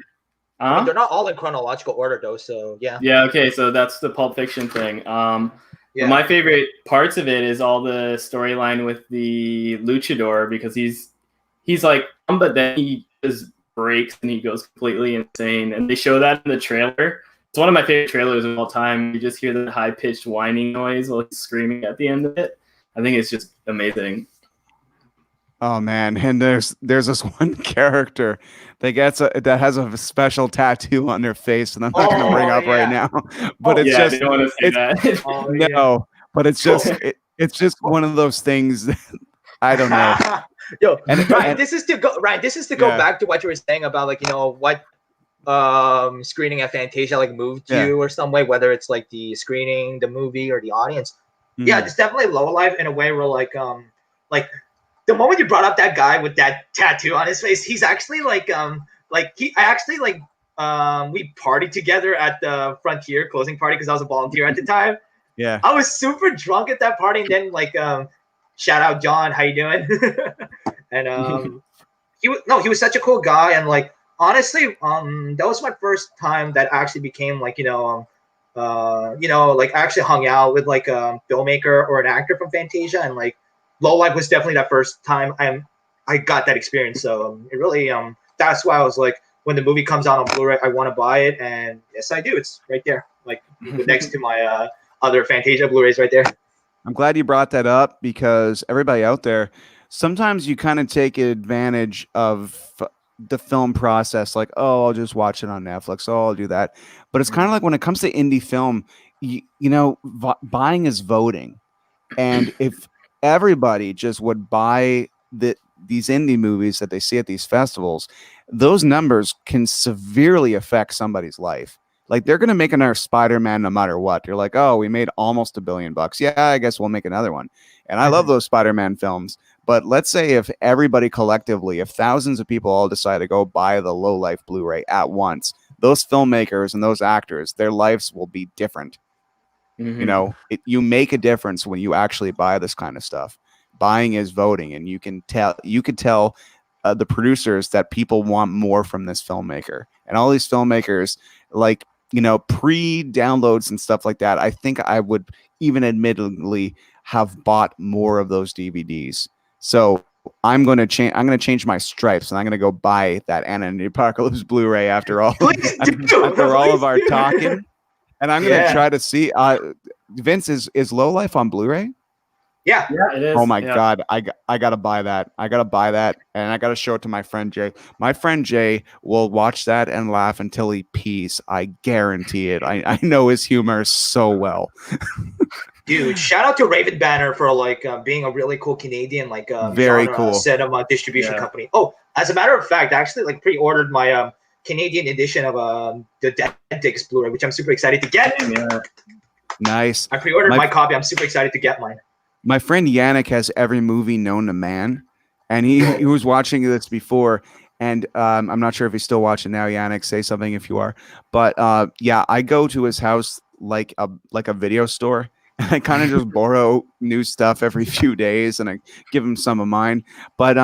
I mean, they're not all in chronological order though, so yeah. Yeah, okay, so that's the Pulp Fiction thing. My favorite parts of it is all the storyline with the luchador, because he's like, but then he just breaks and he goes completely insane, and they show that in the trailer. It's one of my favorite trailers of all time. You just hear the high-pitched whining noise while he's screaming at the end of it. I think it's just amazing. Oh man, and there's this one character that has a special tattoo on their face, and I'm not going to bring up right now, but it's just I don't want to say that. No, but it's just it's just one of those things that I don't know. Yo, Ryan, this is to go back to what you were saying about like, you know, what screening at Fantasia like moved you or some way, whether it's like the screening, the movie, or the audience. Yeah, it's definitely Lowlife in a way where like the moment you brought up that guy with that tattoo on his face, he's actually we partied together at the Frontier closing party because I was a volunteer at the time. Yeah, I was super drunk at that party, and then like shout out John, how you doing? And he was such a cool guy, and like honestly, that was my first time that actually became like like actually hung out with like a filmmaker or an actor from Fantasia, and like Lowlife was definitely that first time I got that experience. So it really that's why I was like, when the movie comes out on Blu-ray, I want to buy it, and yes, I do. It's right there, like next to my other Fantasia Blu-rays right there. I'm glad you brought that up, because everybody out there, sometimes you kind of take advantage of the film process, like, oh, I'll just watch it on Netflix, oh, I'll do that. But it's kind of like when it comes to indie film, you know, buying is voting. And if everybody just would buy these indie movies that they see at these festivals, those numbers can severely affect somebody's life. Like, they're going to make another Spider-Man no matter what. You're like, oh, we made almost $1 billion. Yeah, I guess we'll make another one. And I love those Spider-Man films. But let's say if everybody collectively, if thousands of people all decide to go buy the Lowlife Blu-ray at once, those filmmakers and those actors, their lives will be different. Mm-hmm. You know, you make a difference when you actually buy this kind of stuff. Buying is voting, and you could tell the producers that people want more from this filmmaker. And all these filmmakers, like, you know, pre-downloads and stuff like that, I think I would even admittedly have bought more of those DVDs. So I'm going to change my stripes, and I'm going to go buy that ANNNND Apocalypse Blu-ray after all of our talking. And I'm going to try to see Vince, is Lowlife on Blu-ray? Yeah, it is. Oh my God, I gotta buy that. I gotta buy that, and I gotta show it to my friend Jay. My friend Jay will watch that and laugh until he pees. I guarantee it. I know his humor so well. Dude, shout out to Raven Banner for like being a really cool Canadian very cool cinema distribution company. Oh, as a matter of fact, I actually like pre-ordered my Canadian edition of the Dead Dicks Blu-ray, which I'm super excited to get. Yeah. Nice. I pre-ordered my copy. I'm super excited to get mine. My friend Yannick has every movie known to man, and he was watching this before, and I'm not sure if he's still watching now. Yannick, say something if you are. But yeah, I go to his house like a video store, and I kind of just borrow new stuff every few days, and I give him some of mine. But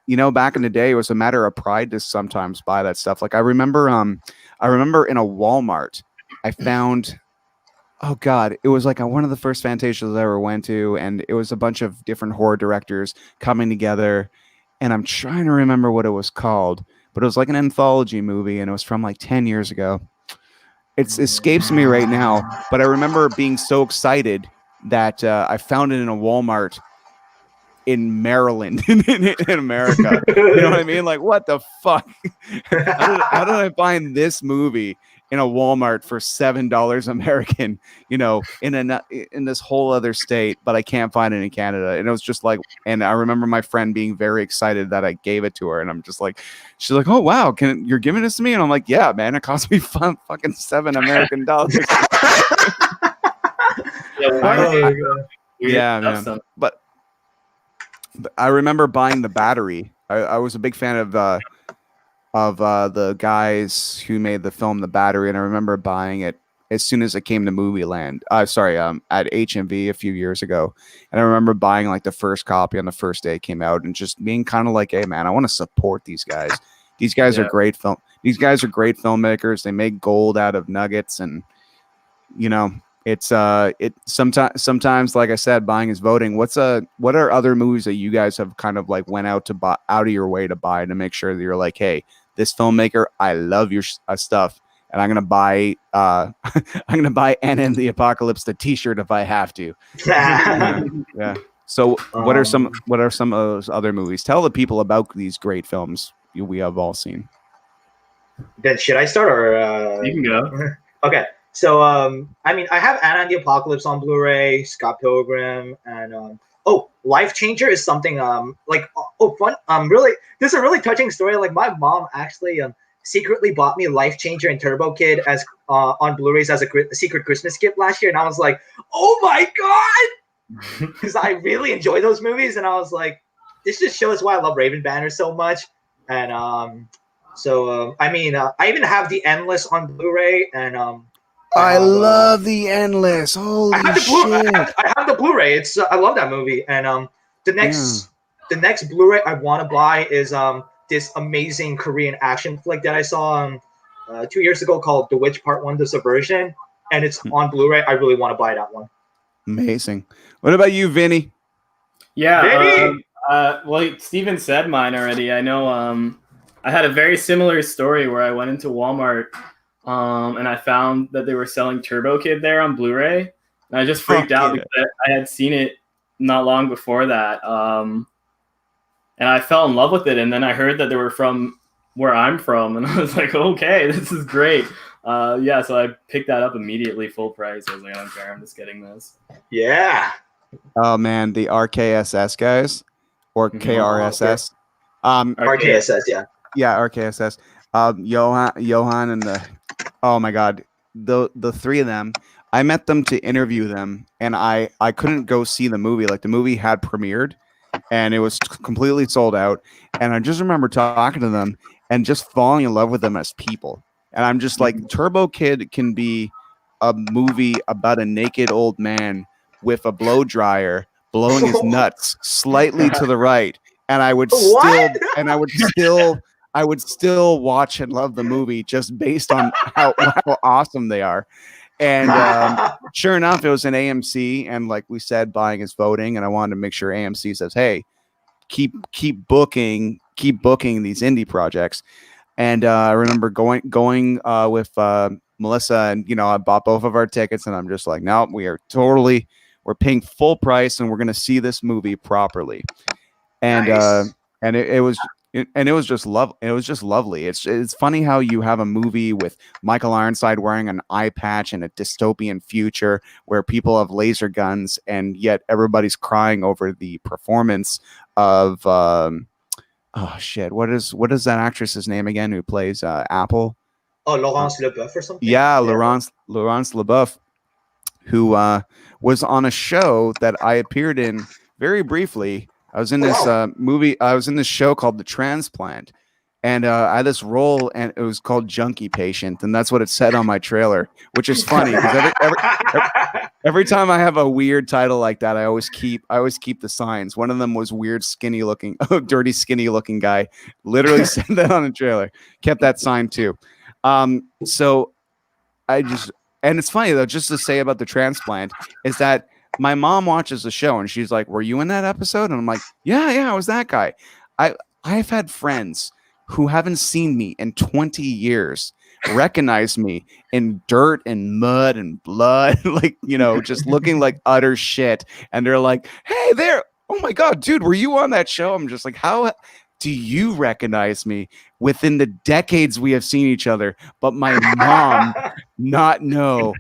you know, back in the day, it was a matter of pride to sometimes buy that stuff. Like I remember in a Walmart, I found. Oh God, it was like one of the first Fantasias I ever went to, and it was a bunch of different horror directors coming together, and I'm trying to remember what it was called, but it was like an anthology movie, and it was from like 10 years ago. It escapes me right now, but I remember being so excited that I found it in a Walmart in Maryland, in America. You know what I mean? Like, what the fuck? How did I find this movie in a Walmart for $7 American, you know, in this whole other state, but I can't find it in Canada? And it was just like, and I remember my friend being very excited that I gave it to her, and I'm just like, she's like, oh wow, you're giving this to me? And I'm like, yeah, man, it cost me fucking $7 American. Yeah, man. But I remember buying The Battery. I was a big fan of the guys who made the film The Battery, and I remember buying it as soon as it came to Movieland. At HMV a few years ago, and I remember buying like the first copy on the first day it came out, and just being kind of like, hey man, I want to support these guys. These guys are great These guys are great filmmakers. They make gold out of nuggets, and you know. It's sometimes, like I said, buying is voting. What are other movies that you guys have kind of like went out to out of your way to buy to make sure that you're like, hey, this filmmaker, I love your stuff, and I'm gonna buy I'm gonna buy ANNNND the Apocalypse the T-shirt if I have to. Yeah. So what are some of those other movies? Tell the people about these great films we have all seen. Then should I start or You can go. Okay. So I mean, I have ANNNND the Apocalypse on Blu-ray, Scott Pilgrim, and Life Changer is something fun. Really, this is a really touching story. Like my mom actually secretly bought me Life Changer and Turbo Kid as on Blu-rays as a secret Christmas gift last year, and I was like, oh my god, because I really enjoy those movies, and I was like, this just shows why I love Raven Banner so much. And I mean, I even have the Endless on Blu-ray, and I love the Endless. Holy shit! I have the Blu-ray. It's I love that movie. And the next Blu-ray I want to buy is this amazing Korean action flick that I saw 2 years ago called The Witch Part 1: The Subversion, and it's on Blu-ray. I really want to buy that one. Amazing. What about you, Vinny? Yeah. Well, Steven said mine already. I know. I had a very similar story where I went into Walmart. And I found that they were selling Turbo Kid there on Blu-ray, and I just freaked out because I had seen it not long before that, and I fell in love with it. And then I heard that they were from where I'm from, and I was like, okay, this is great. So I picked that up immediately, full price. I was like, I don't care, I'm just getting this. Yeah. Oh man, the RKSS guys, or KRSS. RKSS, yeah. Yeah, RKSS. Johan and the, oh my god, the three of them, I met them to interview them, and I couldn't go see the movie. Like the movie had premiered and it was completely sold out, and I just remember talking to them and just falling in love with them as people. And I'm just like, Turbo Kid can be a movie about a naked old man with a blow dryer blowing his nuts slightly to the right, and I would still watch and love the movie just based on how awesome they are. And sure enough, it was an AMC, and like we said, buying is voting, and I wanted to make sure AMC says, hey, keep booking these indie projects. And I remember going with Melissa, and I bought both of our tickets, and I'm just like, no, we're paying full price, and we're gonna see this movie properly. And Nice. And it was just lovely. It's funny how you have a movie with Michael Ironside wearing an eye patch in a dystopian future where people have laser guns, and yet everybody's crying over the performance of oh shit, what is that actress's name again who plays Apple? Oh, Laurence Leboeuf or something? Yeah, Laurence Leboeuf, who was on a show that I appeared in very briefly. I was in this movie. I was in this show called The Transplant, and I had this role, and it was called Junkie Patient, and that's what it said on my trailer, which is funny because every time I have a weird title like that, I always keep the signs. One of them was weird, dirty, skinny looking guy. Literally said that on the trailer. Kept that sign too. So and it's funny though, just to say about The Transplant is that my mom watches the show and she's like, were you in that episode? And I'm like, yeah, I was that guy. I've had friends who haven't seen me in 20 years recognize me in dirt and mud and blood, like, just looking like utter shit. And they're like, hey there, oh my God, dude, were you on that show? I'm just like, how do you recognize me within the decades we have seen each other, but my mom not know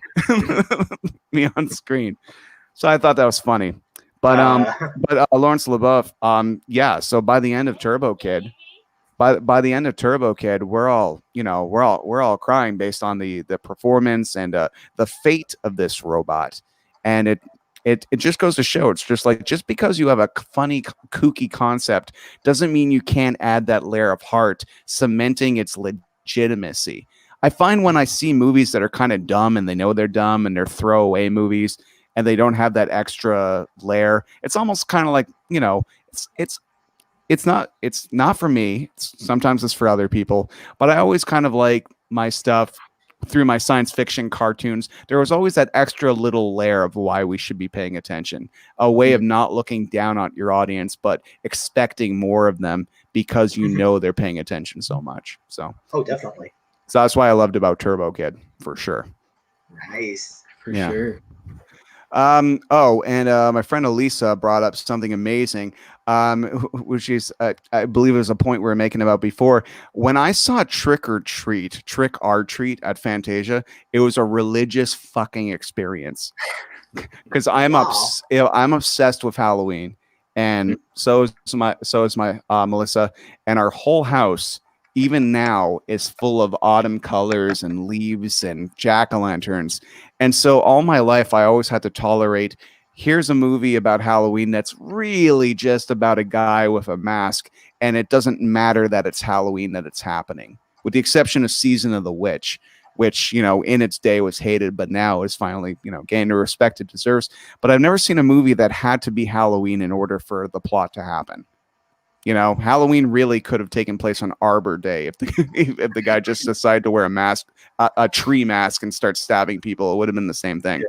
me on screen? So I thought that was funny, but Laurence Leboeuf, so by the end of Turbo Kid, we're all crying based on the performance and the fate of this robot, and it just goes to show, it's just like, just because you have a funny, kooky concept doesn't mean you can't add that layer of heart, cementing its legitimacy. I find when I see movies that are kind of dumb and they know they're dumb and they're throwaway movies, and they don't have that extra layer, it's almost kind of like, it's not for me. Sometimes it's for other people, but I always kind of like my stuff through my science fiction cartoons. There was always that extra little layer of why we should be paying attention, a way of not looking down on your audience, but expecting more of them because they're paying attention so much. So, oh, definitely. So that's why I loved about Turbo Kid for sure. Nice. For sure. Oh, and my friend Elisa brought up something amazing, which is, I believe it was a point we were making about before. When I saw Trick or Treat at Fantasia, it was a religious fucking experience because I'm obsessed with Halloween, and so is my Melissa, and our whole house even now is full of autumn colors and leaves and jack-o'-lanterns. And so all my life, I always had to tolerate, here's a movie about Halloween that's really just about a guy with a mask, and it doesn't matter that it's Halloween, that it's happening, with the exception of Season of the Witch, which, you know, in its day was hated, but now is finally, you know, gained the respect it deserves. But I've never seen a movie that had to be Halloween in order for the plot to happen. You know, Halloween really could have taken place on Arbor Day if the guy just decided to wear a mask, a tree mask, and start stabbing people. It would have been the same thing. Yeah.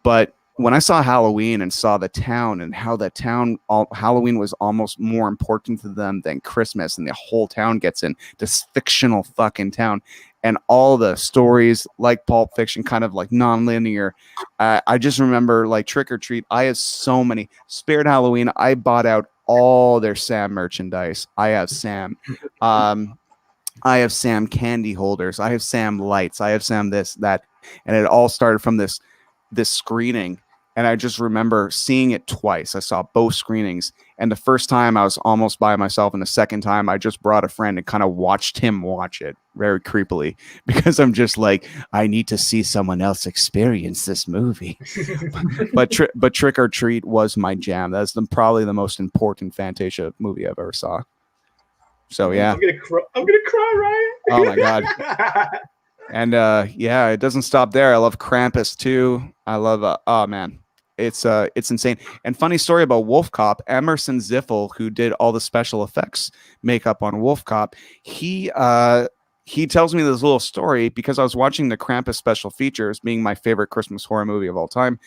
But when I saw Halloween and saw the town and how that town, Halloween was almost more important to them than Christmas, and the whole town gets in this fictional fucking town, and all the stories like Pulp Fiction, kind of like non-linear. I just remember like Trick or Treat. I have so many. Spirit Halloween. I bought out all their Sam merchandise. I have Sam. I have Sam candy holders. I have Sam lights. I have Sam this, that. And it all started from this screening. And I just remember seeing it twice. I saw both screenings. And the first time I was almost by myself. And the second time I just brought a friend and kind of watched him watch it very creepily, because I'm just like, I need to see someone else experience this movie. but Trick or Treat was my jam. That's probably the most important Fantasia movie I've ever saw. So yeah. I'm gonna cry, Ryan. Oh my God. And yeah, it doesn't stop there. I love Krampus too. I love oh man. It's insane. And funny story about Wolf Cop, Emerson Ziffel, who did all the special effects makeup on Wolf Cop, he tells me this little story because I was watching the Krampus special features, being my favorite Christmas horror movie of all time,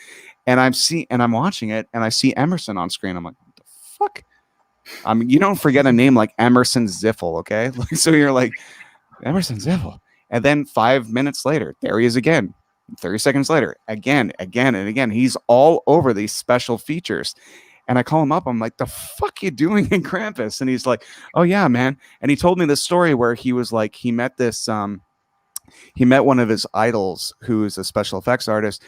and I'm watching it and I see Emerson on screen. I'm like, what the fuck? You don't forget a name like Emerson Ziffel, okay? Like, so you're like, Emerson Ziffel. And then 5 minutes later, there he is again. 30 seconds later, again, and again. He's all over these special features. And I call him up. I'm like, the fuck you doing in Krampus? And he's like, oh, yeah, man. And he told me this story where he was like, he met one of his idols who's a special effects artist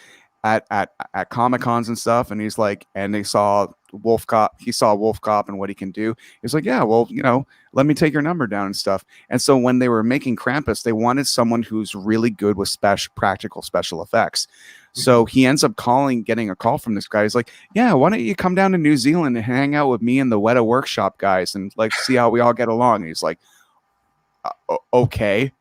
at Comic-Cons and stuff. And he's like, and they saw Wolf Cop. He saw Wolf Cop and what he can do. He's like, yeah, well, you know, let me take your number down and stuff. And so when they were making Krampus, they wanted someone who's really good with practical special effects. So he ends up getting a call from this guy. He's like, yeah, why don't you come down to New Zealand and hang out with me and the Weta Workshop guys and like see how we all get along. And he's like, okay.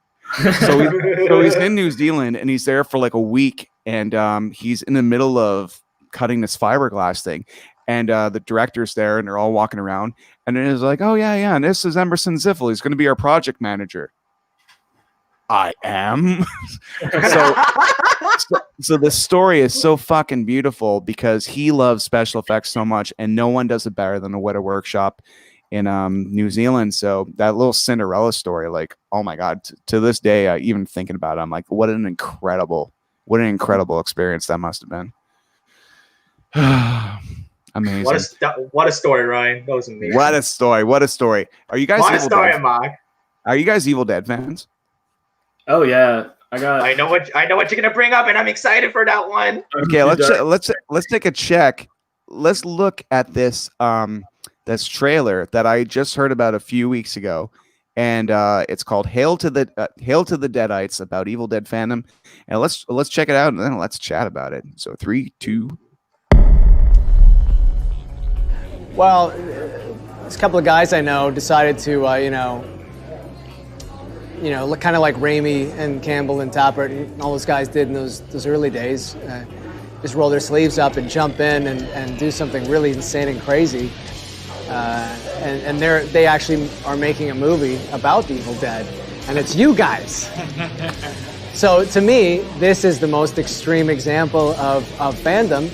So he's in New Zealand and he's there for like a week, and he's in the middle of cutting this fiberglass thing. And the director's there, and they're all walking around. And it is like, oh, yeah. And this is Emerson Ziffel. He's going to be our project manager. I am. so the story is so fucking beautiful because he loves special effects so much, and no one does it better than the Weta Workshop in New Zealand. So that little Cinderella story, like, oh my God, to this day, even thinking about it, I'm like, what an incredible experience that must have been. Amazing. What a story, Ryan. That was amazing. What a story. Are you guys Mark? Are you guys Evil Dead fans? Oh yeah. I know what you're gonna bring up, and I'm excited for that one. Okay, let's take a check. Let's look at this this trailer that I just heard about a few weeks ago, and it's called Hail to the Deadites, about Evil Dead fandom. And let's check it out, and then let's chat about it. So 3, 2. Well, there's a couple of guys I know decided to, look kind of like Raimi and Campbell and Tappert and all those guys did in those early days. Just roll their sleeves up and jump in and do something really insane and crazy. And they actually are making a movie about the Evil Dead, and it's you guys. So to me, this is the most extreme example of fandom.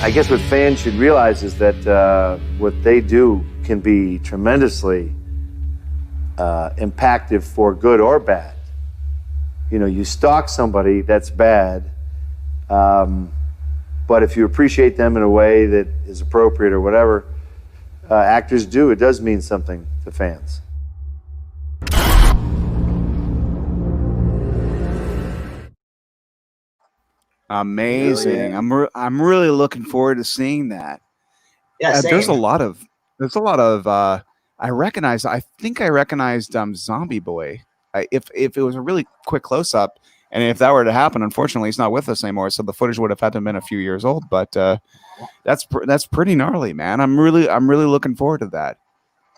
I guess what fans should realize is that what they do can be tremendously impactful for good or bad. You know, you stalk somebody, that's bad. But if you appreciate them in a way that is appropriate or whatever, actors do, it does mean something to fans. Amazing. Yeah. I'm really looking forward to seeing that. Yeah, there's a lot of I think I recognized Zombie Boy. If it was a really quick close up, and if that were to happen, unfortunately he's not with us anymore, so the footage would have had to have been a few years old, but that's pretty gnarly, man. I'm really looking forward to that.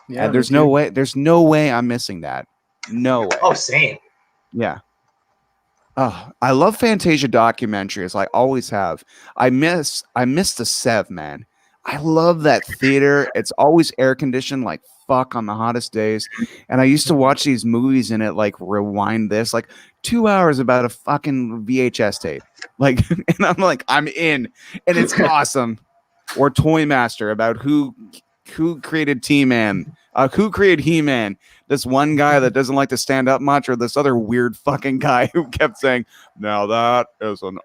Yeah, there's no way I'm missing that. No way. Oh, same. Yeah. Oh, I love Fantasia documentaries. I always have. I miss the Sev, man. I love that theater. It's always air conditioned like fuck on the hottest days. And I used to watch these movies and it like rewind this like 2 hours about a fucking VHS tape. Like, and I'm like, I'm in, and it's awesome. Or Toy Master about who created T-Man, who created He-Man. This one guy that doesn't like to stand up much, or this other weird fucking guy who kept saying, "Now that is an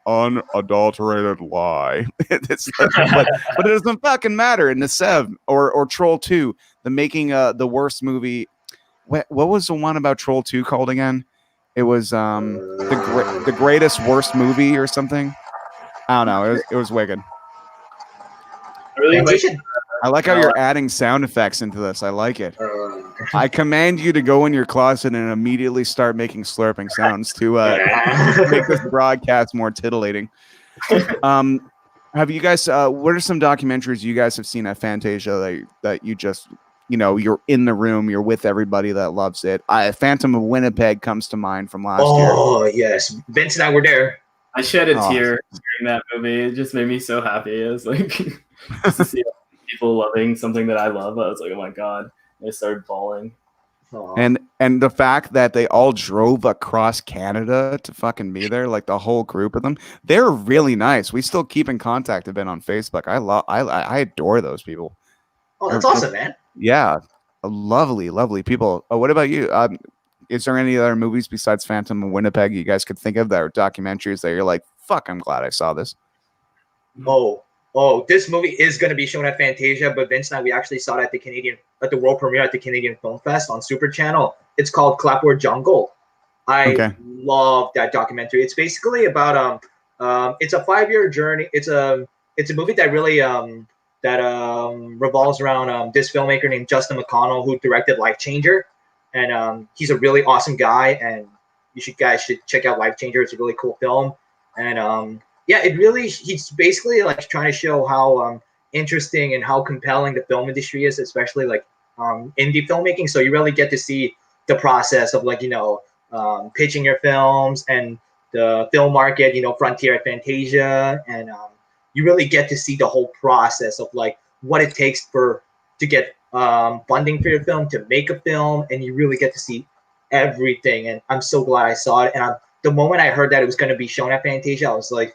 unadulterated lie." But it doesn't fucking matter. In the Sev or Troll 2, the making the worst movie. What was the one about Troll 2 called again? It was the greatest worst movie or something. I don't know. It was wicked. I like how you're adding sound effects into this. I like it. I command you to go in your closet and immediately start making slurping sounds to make this broadcast more titillating. Have you guys? What are some documentaries you guys have seen at Fantasia that you just, you know, you're in the room, you're with everybody that loves it? Phantom of Winnipeg comes to mind from last year. Oh yes, Vince and I were there. I shed a tear during that movie. It just made me so happy. It was like just to see people loving something that I love. I was like, oh my god! I started bawling. And the fact that they all drove across Canada to fucking be there, like the whole group of them, they're really nice. We still keep in contact a bit on Facebook. I adore those people. Oh, that's awesome, man. Yeah, lovely people. What about you? Is there any other movies besides Phantom of Winnipeg you guys could think of that are documentaries that you're like, fuck, I'm glad I saw this? Oh, this movie is going to be shown at Fantasia, but Vince and I, we actually saw it at the world premiere at the Canadian Film Fest on Super Channel. It's called Clapboard Jungle. I love that documentary. It's basically about it's a 5-year journey. It's a movie that really revolves around this filmmaker named Justin McConnell, who directed Life Changer, and he's a really awesome guy, and you guys should check out Life Changer. It's a really cool film, and yeah, he's basically like trying to show how interesting and how compelling the film industry is, especially like indie filmmaking. So you really get to see the process of like, you know, pitching your films and the film market, you know, Frontier at Fantasia. And you really get to see the whole process of like what it takes to get funding for your film, to make a film. And you really get to see everything. And I'm so glad I saw it. And the moment I heard that it was going to be shown at Fantasia, I was like,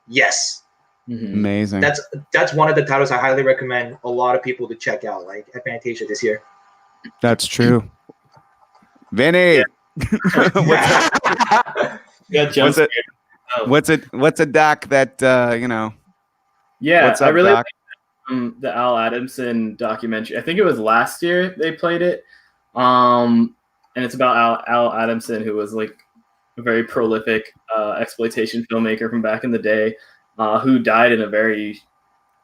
yes. Amazing. That's one of the titles I highly recommend a lot of people to check out, like at Fantasia this year. That's true. Vinny, what's a doc that you know? Yeah, what's up, I really doc? like the Al Adamson documentary. I think it was last year they played it, and it's about Al Adamson, who was like a very prolific exploitation filmmaker from back in the day, who died in a very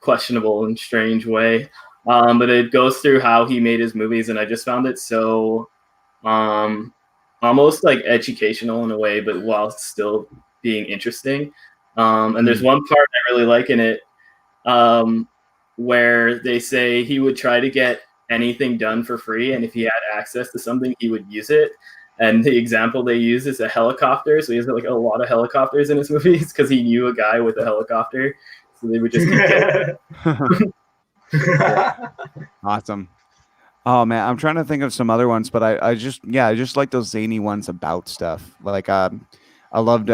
questionable and strange way. But it goes through how he made his movies, and I just found it so almost like educational in a way, but while still being interesting. And there's one part I really like in it where they say he would try to get anything done for free, and if he had access to something, he would use it. And the example they use is a helicopter. So he has like a lot of helicopters in his movies because he knew a guy with a helicopter. So they would just keep Awesome. Oh man, I'm trying to think of some other ones, but I just like those zany ones about stuff. Like I loved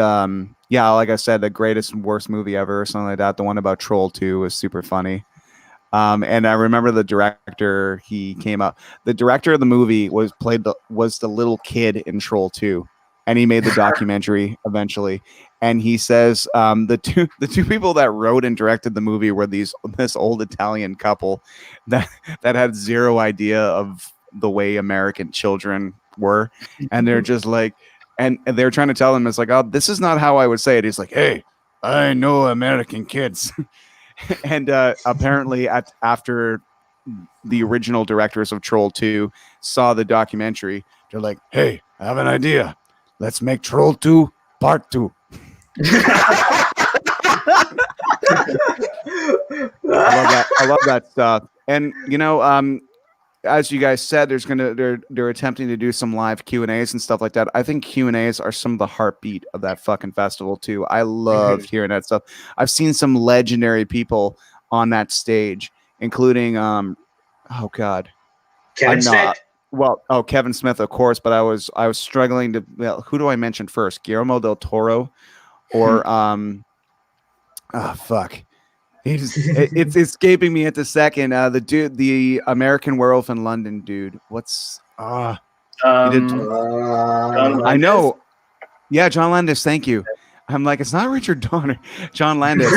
Yeah, like I said, the greatest and worst movie ever, or something like that. The one about Troll 2 was super funny. And I remember the director. He came up. The director of the movie was the little kid in Troll 2, and he made the documentary eventually. And he says the two people that wrote and directed the movie were this old Italian couple that had zero idea of the way American children were, and they're just like, and they're trying to tell him, it's like, oh, this is not how I would say it. He's like, hey, I know American kids. And apparently after the original directors of Troll 2 saw the documentary, they're like, hey, I have an idea. Let's make Troll 2 Part 2. I love that stuff. And as you guys said, they're attempting to do some live Q&As and stuff like that. I think Q&As are some of the heartbeat of that fucking festival too. I love hearing that stuff. I've seen some legendary people on that stage, including Kevin Smith. Kevin Smith, of course, but I was struggling to, who do I mention first? Guillermo del Toro or it's escaping me at the second. The dude, the American Werewolf in London dude. What's I know. Yeah, John Landis. Thank you. I'm like, it's not Richard Donner. John Landis.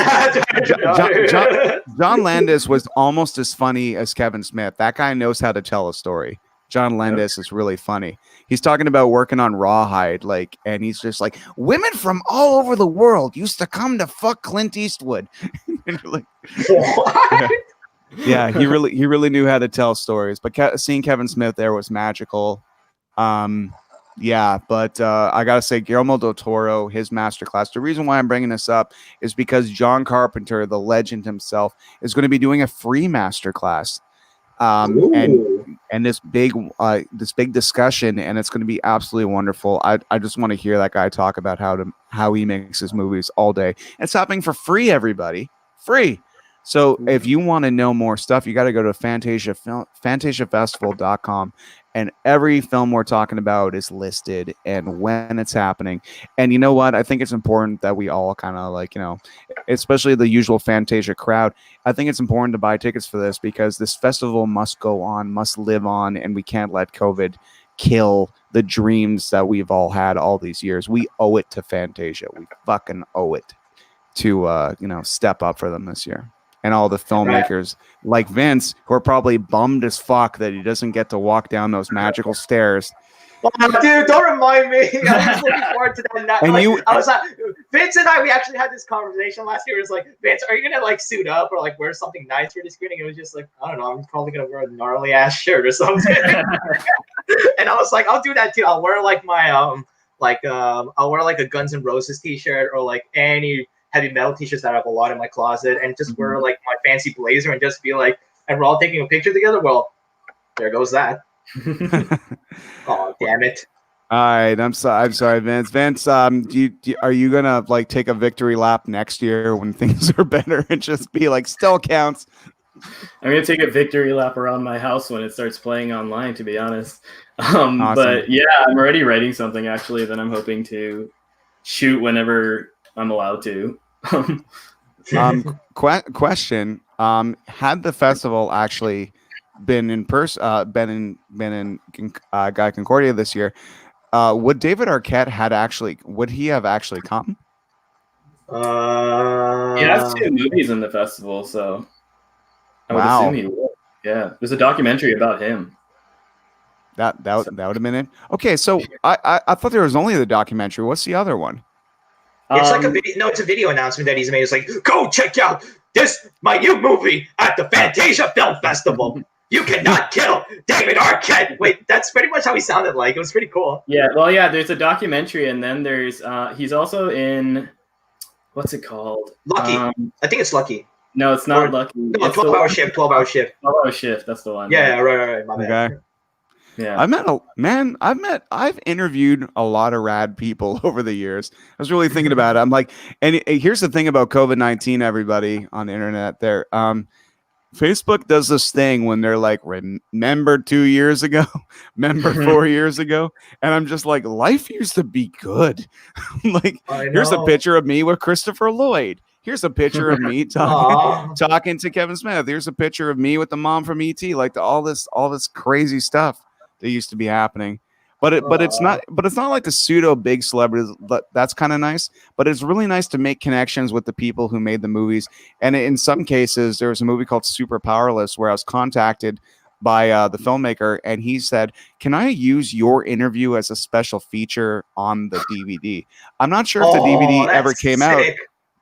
John Landis was almost as funny as Kevin Smith. That guy knows how to tell a story. John Landis is really funny. He's talking about working on Rawhide, and he's just like, women from all over the world used to come to fuck Clint Eastwood. Like, What? yeah, he really knew how to tell stories. But seeing Kevin Smith there was magical. Yeah, but I gotta say, Guillermo del Toro, his masterclass. The reason why I'm bringing this up is because John Carpenter, the legend himself, is going to be doing a free masterclass. And this big discussion, and it's going to be absolutely wonderful. I just want to hear that guy talk about how he makes his movies all day. It's happening for free, everybody, free. So if you want to know more stuff, you got to go to FantasiaFestival.com, and every film we're talking about is listed and when it's happening. And you know what? I think it's important that we all kind of especially the usual Fantasia crowd. I think it's important to buy tickets for this because this festival must go on, must live on, and we can't let COVID kill the dreams that we've all had all these years. We owe it to Fantasia. We fucking owe it to step up for them this year. And all the filmmakers like Vince, who are probably bummed as fuck that he doesn't get to walk down those magical stairs. Oh, dude, don't remind me. I was looking forward to that. And I was like, Vince and I, we actually had this conversation last year. It was like, Vince, are you gonna suit up or wear something nice for the screening? It was just like, I don't know. I'm probably gonna wear a gnarly ass shirt or something. And I was like, I'll do that too. I'll wear my I'll wear a Guns N' Roses t-shirt or any heavy metal t-shirts that I have a lot in my closet, and just wear my fancy blazer and just be like, and we're all taking a picture together. Well, there goes that. Oh, damn it. All right, I'm sorry, Vince. Vince, are you gonna take a victory lap next year when things are better and just be like, still counts? I'm gonna take a victory lap around my house when it starts playing online, to be honest. Awesome. But yeah, I'm already writing something actually that I'm hoping to shoot whenever I'm allowed to. Question: had the festival actually been in person, been in Guy Concordia this year, would David Arquette would he have actually come? He has 2 movies in the festival, so I would assume he would. Yeah, there's a documentary about him. That would have been it. Okay, so I thought there was only the documentary. What's the other one? It's a video. No, it's a video announcement that he's made. It's like, go check out my new movie at the Fantasia Film Festival. You cannot kill David Arquette. Wait, that's pretty much how he sounded like. It was pretty cool. Yeah, well, yeah. There's a documentary, and then there's he's also in what's it called? Lucky. I think it's Lucky. No, it's not Lucky. No, 12-hour shift. 12-hour shift. 12-hour shift. That's the one. Yeah, right. My bad. Okay. Yeah. I've interviewed a lot of rad people over the years. I was really thinking about it. I'm like, and here's the thing about COVID-19, everybody on the internet there. Facebook does this thing when they're like, remember 2 years ago, remember 4 years ago, and I'm just like, life used to be good. Like, here's a picture of me with Christopher Lloyd. Here's a picture of me talking to Kevin Smith. Here's a picture of me with the mom from E.T. Like all this crazy stuff that used to be happening. But it's not like the pseudo big celebrities. That's kind of nice. But it's really nice to make connections with the people who made the movies. And in some cases, there was a movie called Super Powerless where I was contacted by the filmmaker, and he said, "Can I use your interview as a special feature on the DVD?" I'm not sure if the DVD ever came out,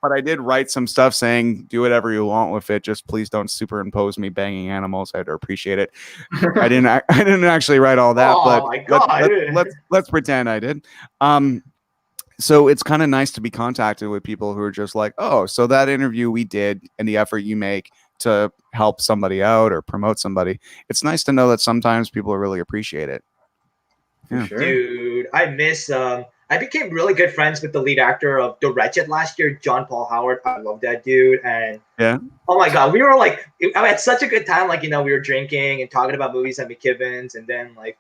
but I did write some stuff saying, "Do whatever you want with it. Just please don't superimpose me banging animals. I'd appreciate it." I didn't actually write all that, but let's pretend I did. So it's kind of nice to be contacted with people who are just like, "Oh, so that interview we did and the effort you make to help somebody out or promote somebody." It's nice to know that sometimes people really appreciate it. Yeah. Sure. Dude, I miss. I became really good friends with the lead actor of The Wretched last year, John Paul Howard. I love that dude. And oh my God, we were like, I had such a good time. Like, we were drinking and talking about movies at McKibben's, and then like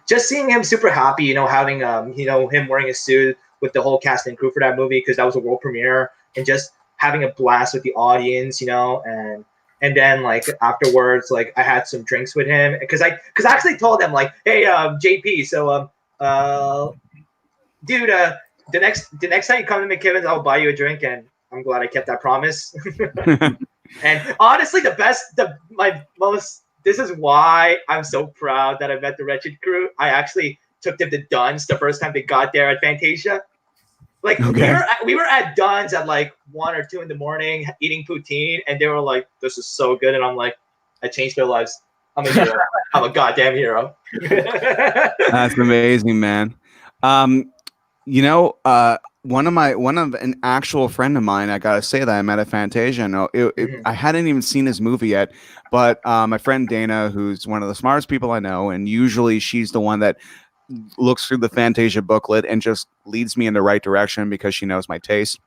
just seeing him super happy, having him wearing a suit with the whole cast and crew for that movie, because that was a world premiere, and just having a blast with the audience, and then like afterwards, like I had some drinks with him because I actually told him like, "Hey, JP, so dude, the next time you come to McKibben's, I'll buy you a drink," and I'm glad I kept that promise. And honestly, this is why I'm so proud that I met the Wretched crew. I actually took them to Dunn's the first time they got there at Fantasia. Like we were at Dunn's at like 1 or 2 in the morning eating poutine, and they were like, "This is so good," and I'm like, I changed their lives. I'm a hero. I'm a goddamn hero. That's amazing, man. One of an actual friend of mine, I gotta say that I met at Fantasia. And I hadn't even seen his movie yet, but my friend Dana, who's one of the smartest people I know, and usually she's the one that looks through the Fantasia booklet and just leads me in the right direction because she knows my taste.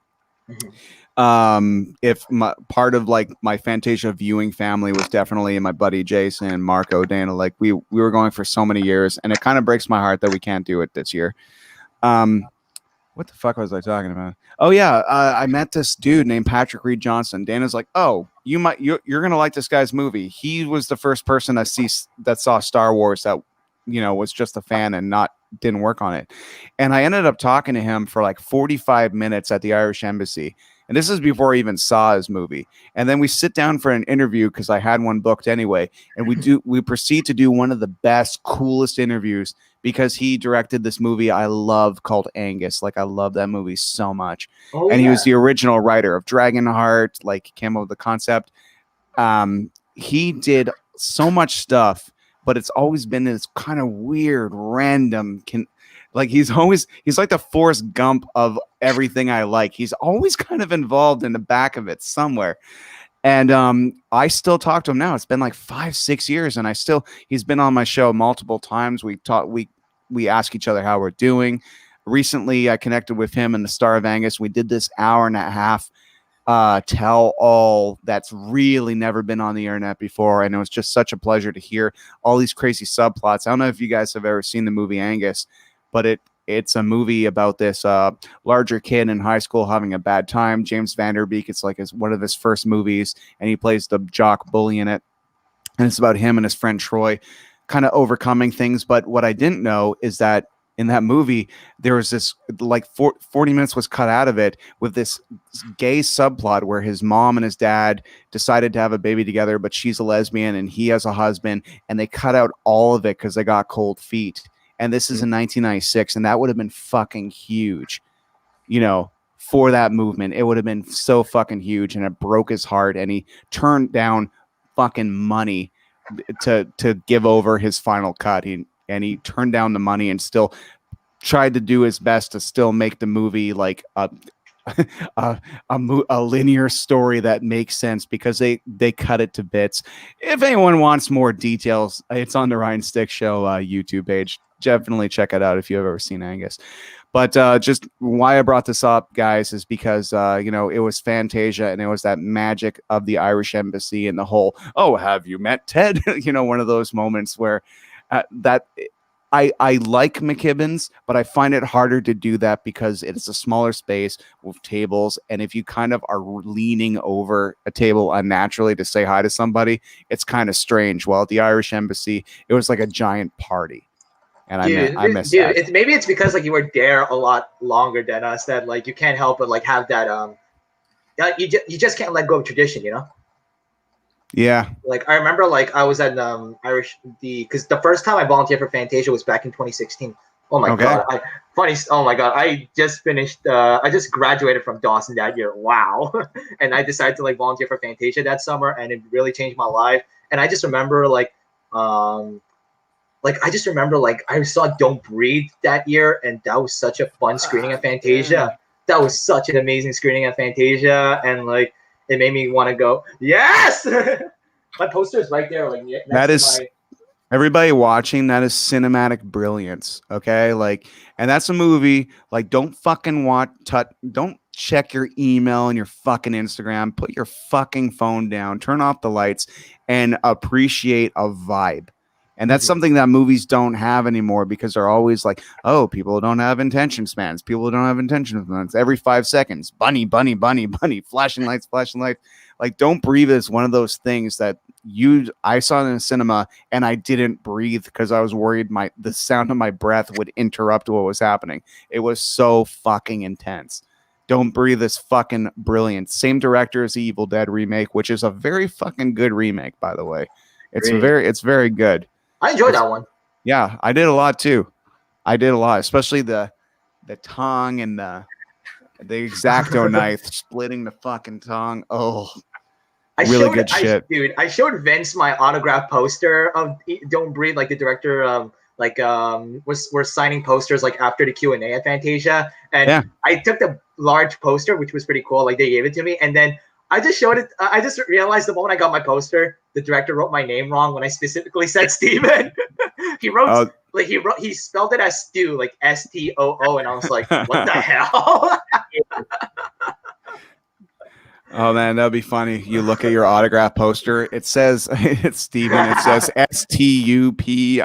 If part of like my Fantasia viewing family was definitely my buddy Jason, Marco, Dana, like we were going for so many years, and it kind of breaks my heart that we can't do it this year. What the fuck was I talking about? Oh yeah, I met this dude named Patrick Reed Johnson. Dana's like, "Oh, you're gonna like this guy's movie. He was the first person that saw Star Wars that was just a fan and didn't work on it." And I ended up talking to him for like 45 minutes at the Irish Embassy. And this is before I even saw his movie. And then we sit down for an interview because I had one booked anyway. And we proceed to do one of the best, coolest interviews because he directed this movie I love called Angus. Like, I love that movie so much. He was the original writer of Dragonheart, like came up with the concept. He did so much stuff, but it's always been this kind of weird, random he's like the Forrest Gump of everything I like. He's always kind of involved in the back of it somewhere. And I still talk to him now. It's been like 5-6 years, and he's been on my show multiple times. We ask each other how we're doing. Recently, I connected with him and the Star of Angus. We did this 1.5 hour tell all that's really never been on the internet before, and it was just such a pleasure to hear all these crazy subplots. I don't know if you guys have ever seen the movie Angus, but it's a movie about this larger kid in high school having a bad time. James Van Der Beek, it's like one of his first movies, and he plays the jock bully in it. And it's about him and his friend Troy kind of overcoming things. But what I didn't know is that in that movie, there was this, like 40 minutes was cut out of it with this gay subplot where his mom and his dad decided to have a baby together, but she's a lesbian and he has a husband, and they cut out all of it because they got cold feet. And this is in 1996, and that would have been fucking huge, for that movement. It would have been so fucking huge, and it broke his heart, and he turned down fucking money to give over his final cut. He turned down the money and still tried to do his best to still make the movie like a linear story that makes sense, because they cut it to bits. If anyone wants more details, it's on the Ryan Stick Show YouTube page. definitely check it out if you've ever seen Angus. But just why I brought this up, guys, is because you know, it was Fantasia, and it was that magic of the Irish embassy and the whole, oh, have you met Ted? You know, one of those moments where that I like McKibbin's, but I find it harder to do that because it's a smaller space with tables, and if you kind of are leaning over a table unnaturally to say hi to somebody, it's kind of strange. While at the Irish embassy, it was like a giant party. And I miss that. Maybe it's because like you were there a lot longer than us that like you can't help but like have that you just can't let go of tradition, you know? Yeah. Like I remember like I was at because the first time I volunteered for Fantasia was back in 2016. Oh my god. Oh my god. I just finished I just graduated from Dawson that year. Wow. And I decided to like volunteer for Fantasia that summer, and it really changed my life. And I just remember I saw Don't Breathe that year, and that was such a fun screening at Fantasia. That was such an amazing screening at Fantasia, and like it made me want to go. Yes, my poster is right there. Like that is everybody watching. That is cinematic brilliance. Okay, like, and that's a movie. Like, don't fucking don't check your email and your fucking Instagram. Put your fucking phone down. Turn off the lights and appreciate a vibe. And that's something that movies don't have anymore because they're always like, oh, people don't have attention spans. People don't have attention spans. Every 5 seconds, bunny, bunny, bunny, bunny, flashing lights, flashing lights. Like, Don't Breathe is one of those things that I saw in the cinema and I didn't breathe because I was worried the sound of my breath would interrupt what was happening. It was so fucking intense. Don't Breathe is fucking brilliant. Same director as the Evil Dead remake, which is a very fucking good remake, by the way. It's very good. I enjoyed that one. Yeah, I did a lot too. I did a lot, especially the tongue and the X-Acto knife splitting the fucking tongue. Oh, really good shit, dude. I showed Vince my autograph poster of Don't Breathe. Like the director we're signing posters like after the Q&A at Fantasia, and I took the large poster, which was pretty cool. Like they gave it to me, and then I just showed it. I just realized the moment I got my poster, the director wrote my name wrong when I specifically said Steven. He spelled it as Stu, like STOO, and I was like, what the hell? Oh man, that'd be funny. You look at your autograph poster, it says it's Steven, it says STUPIDA.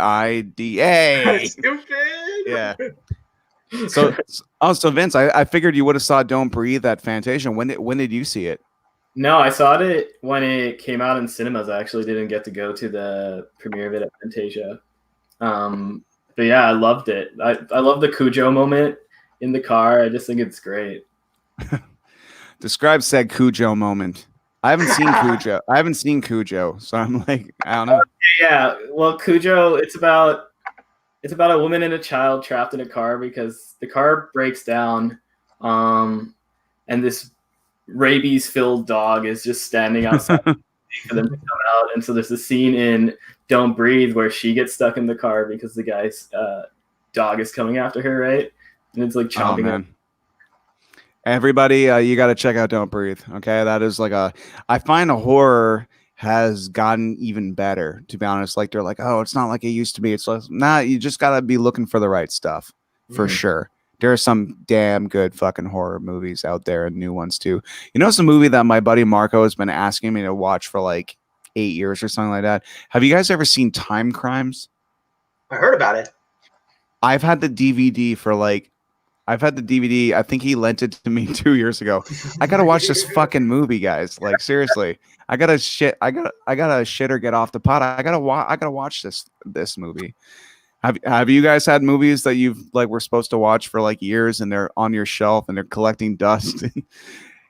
Stupid. Yeah. So Vince, I figured you would have saw Don't Breathe at Fantasia. When did you see it? No, I saw it when it came out in cinemas. I actually didn't get to go to the premiere of it at Fantasia. But yeah, I loved it. I love the Cujo moment in the car. I just think it's great. Describe said Cujo moment. I haven't seen Cujo, so I'm like, I don't know. Yeah, well, Cujo, it's about a woman and a child trapped in a car because the car breaks down, and this rabies-filled dog is just standing outside for them to come out. And so there's a scene in Don't Breathe where she gets stuck in the car because the guy's dog is coming after her, right? And it's like chomping her. Everybody, you got to check out Don't Breathe. Okay, that is like I find a horror has gotten even better, to be honest. Like they're like, oh, it's not like it used to be. It's like, nah, you just got to be looking for the right stuff for sure. There are some damn good fucking horror movies out there and new ones too. You know, it's a movie that my buddy Marco has been asking me to watch for like 8 years or something like that. Have you guys ever seen Time Crimes? I heard about it. I've had the DVD. I think he lent it to me 2 years ago. I gotta watch this fucking movie, guys. Like seriously, I gotta shit or get off the pot. I gotta watch this movie. Have you guys had movies that you've like were supposed to watch for like years and they're on your shelf and they're collecting dust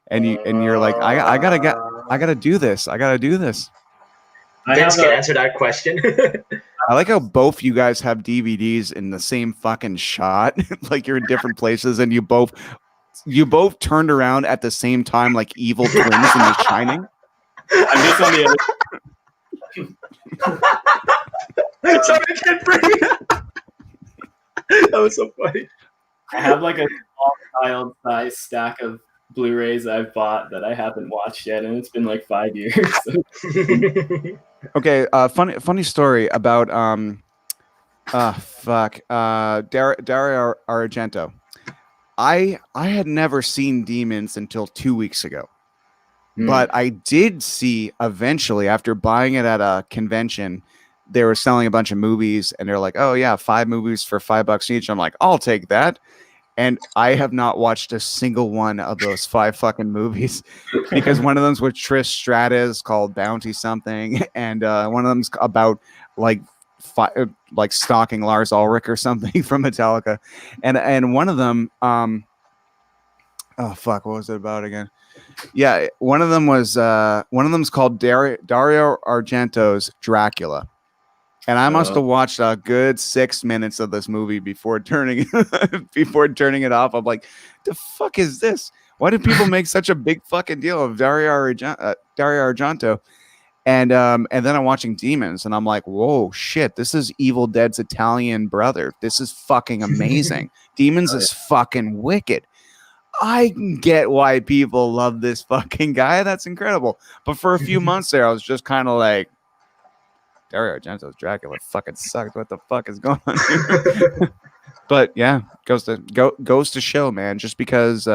and you're like, I gotta do this. I gotta do this. Vince can answer that question. I like how both you guys have DVDs in the same fucking shot. Like you're in different places and you both turned around at the same time like evil twins in The Shining. I'm just on the other. Sorry, I can't breathe. That was so funny. I have like a small child size stack of Blu-rays I've bought that I haven't watched yet, and it's been like 5 years. Okay, funny story about Fuck. Dario Argento. I had never seen Demons until 2 weeks ago. But I did see eventually, after buying it at a convention, they were selling a bunch of movies and they're like, oh yeah, 5 movies for $5 each. I'm like, I'll take that. And I have not watched a single one of those 5 fucking movies because one of them's with Trish Stratus called Bounty something. And one of them's about like stalking Lars Ulrich or something from Metallica. And one of them, oh fuck, what was it about again? Yeah, one of them's called Dario Argento's Dracula, and I must have watched a good 6 minutes of this movie before turning it off. I'm like, the fuck is this? Why do people make such a big fucking deal of Dario Argento? And then I'm watching Demons, and I'm like, whoa, shit, this is Evil Dead's Italian brother. This is fucking amazing. Demons is fucking wicked. I can get why people love this fucking guy. That's incredible. But for a few months there, I was just kind of like, Dario Argento's Dracula fucking sucks. What the fuck is going on here? But yeah, goes to show, man. Just because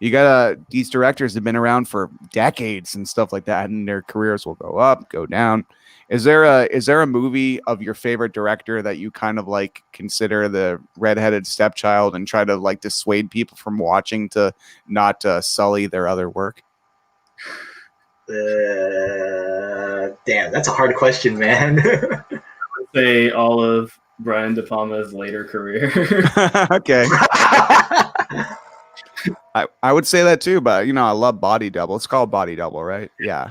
you got these directors have been around for decades and stuff like that, and their careers will go up, go down. Is there a movie of your favorite director that you kind of like consider the redheaded stepchild and try to like dissuade people from watching to not sully their other work? Damn, that's a hard question, man. I would say all of Brian De Palma's later career. Okay. I would say that too, but I love Body Double. It's called Body Double, right? Yeah.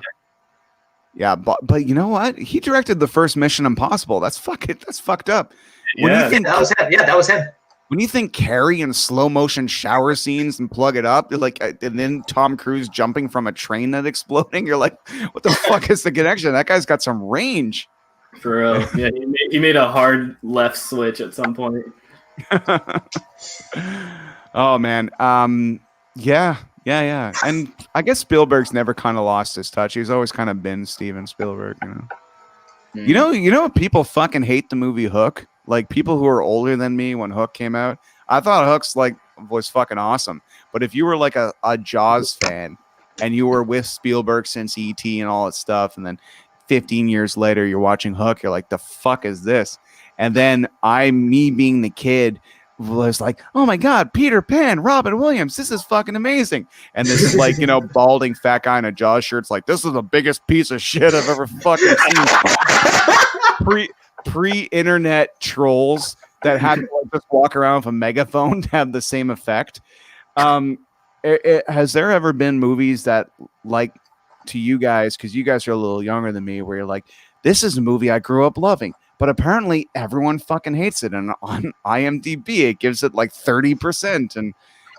Yeah, but you know what? He directed the first Mission Impossible. That's fucked up. Yeah, that was him. Yeah, that was him. When you think Carrie in slow motion shower scenes and plug it up, like, and then Tom Cruise jumping from a train that exploding, you're like, what the fuck is the connection? That guy's got some range. For real. Yeah, he made a hard left switch at some point. Oh man. Yeah. And I guess Spielberg's never kind of lost his touch. He's always kind of been Steven Spielberg, You know people fucking hate the movie Hook? Like people who are older than me when Hook came out. I thought Hook's was fucking awesome. But if you were like a Jaws fan and you were with Spielberg since E.T. and all that stuff, and then 15 years later you're watching Hook, you're like, the fuck is this? And then me being the kid was like, oh my god, Peter Pan, Robin Williams, this is fucking amazing. And this like balding fat guy in a Jaws shirt's like, this is the biggest piece of shit I've ever fucking seen. Pre-internet trolls that had to just walk around with a megaphone to have the same effect. Has there ever been movies that, like, to you guys, because you guys are a little younger than me, where you're like, this is a movie I grew up loving, but apparently everyone fucking hates it, and on IMDb it gives it like 30%,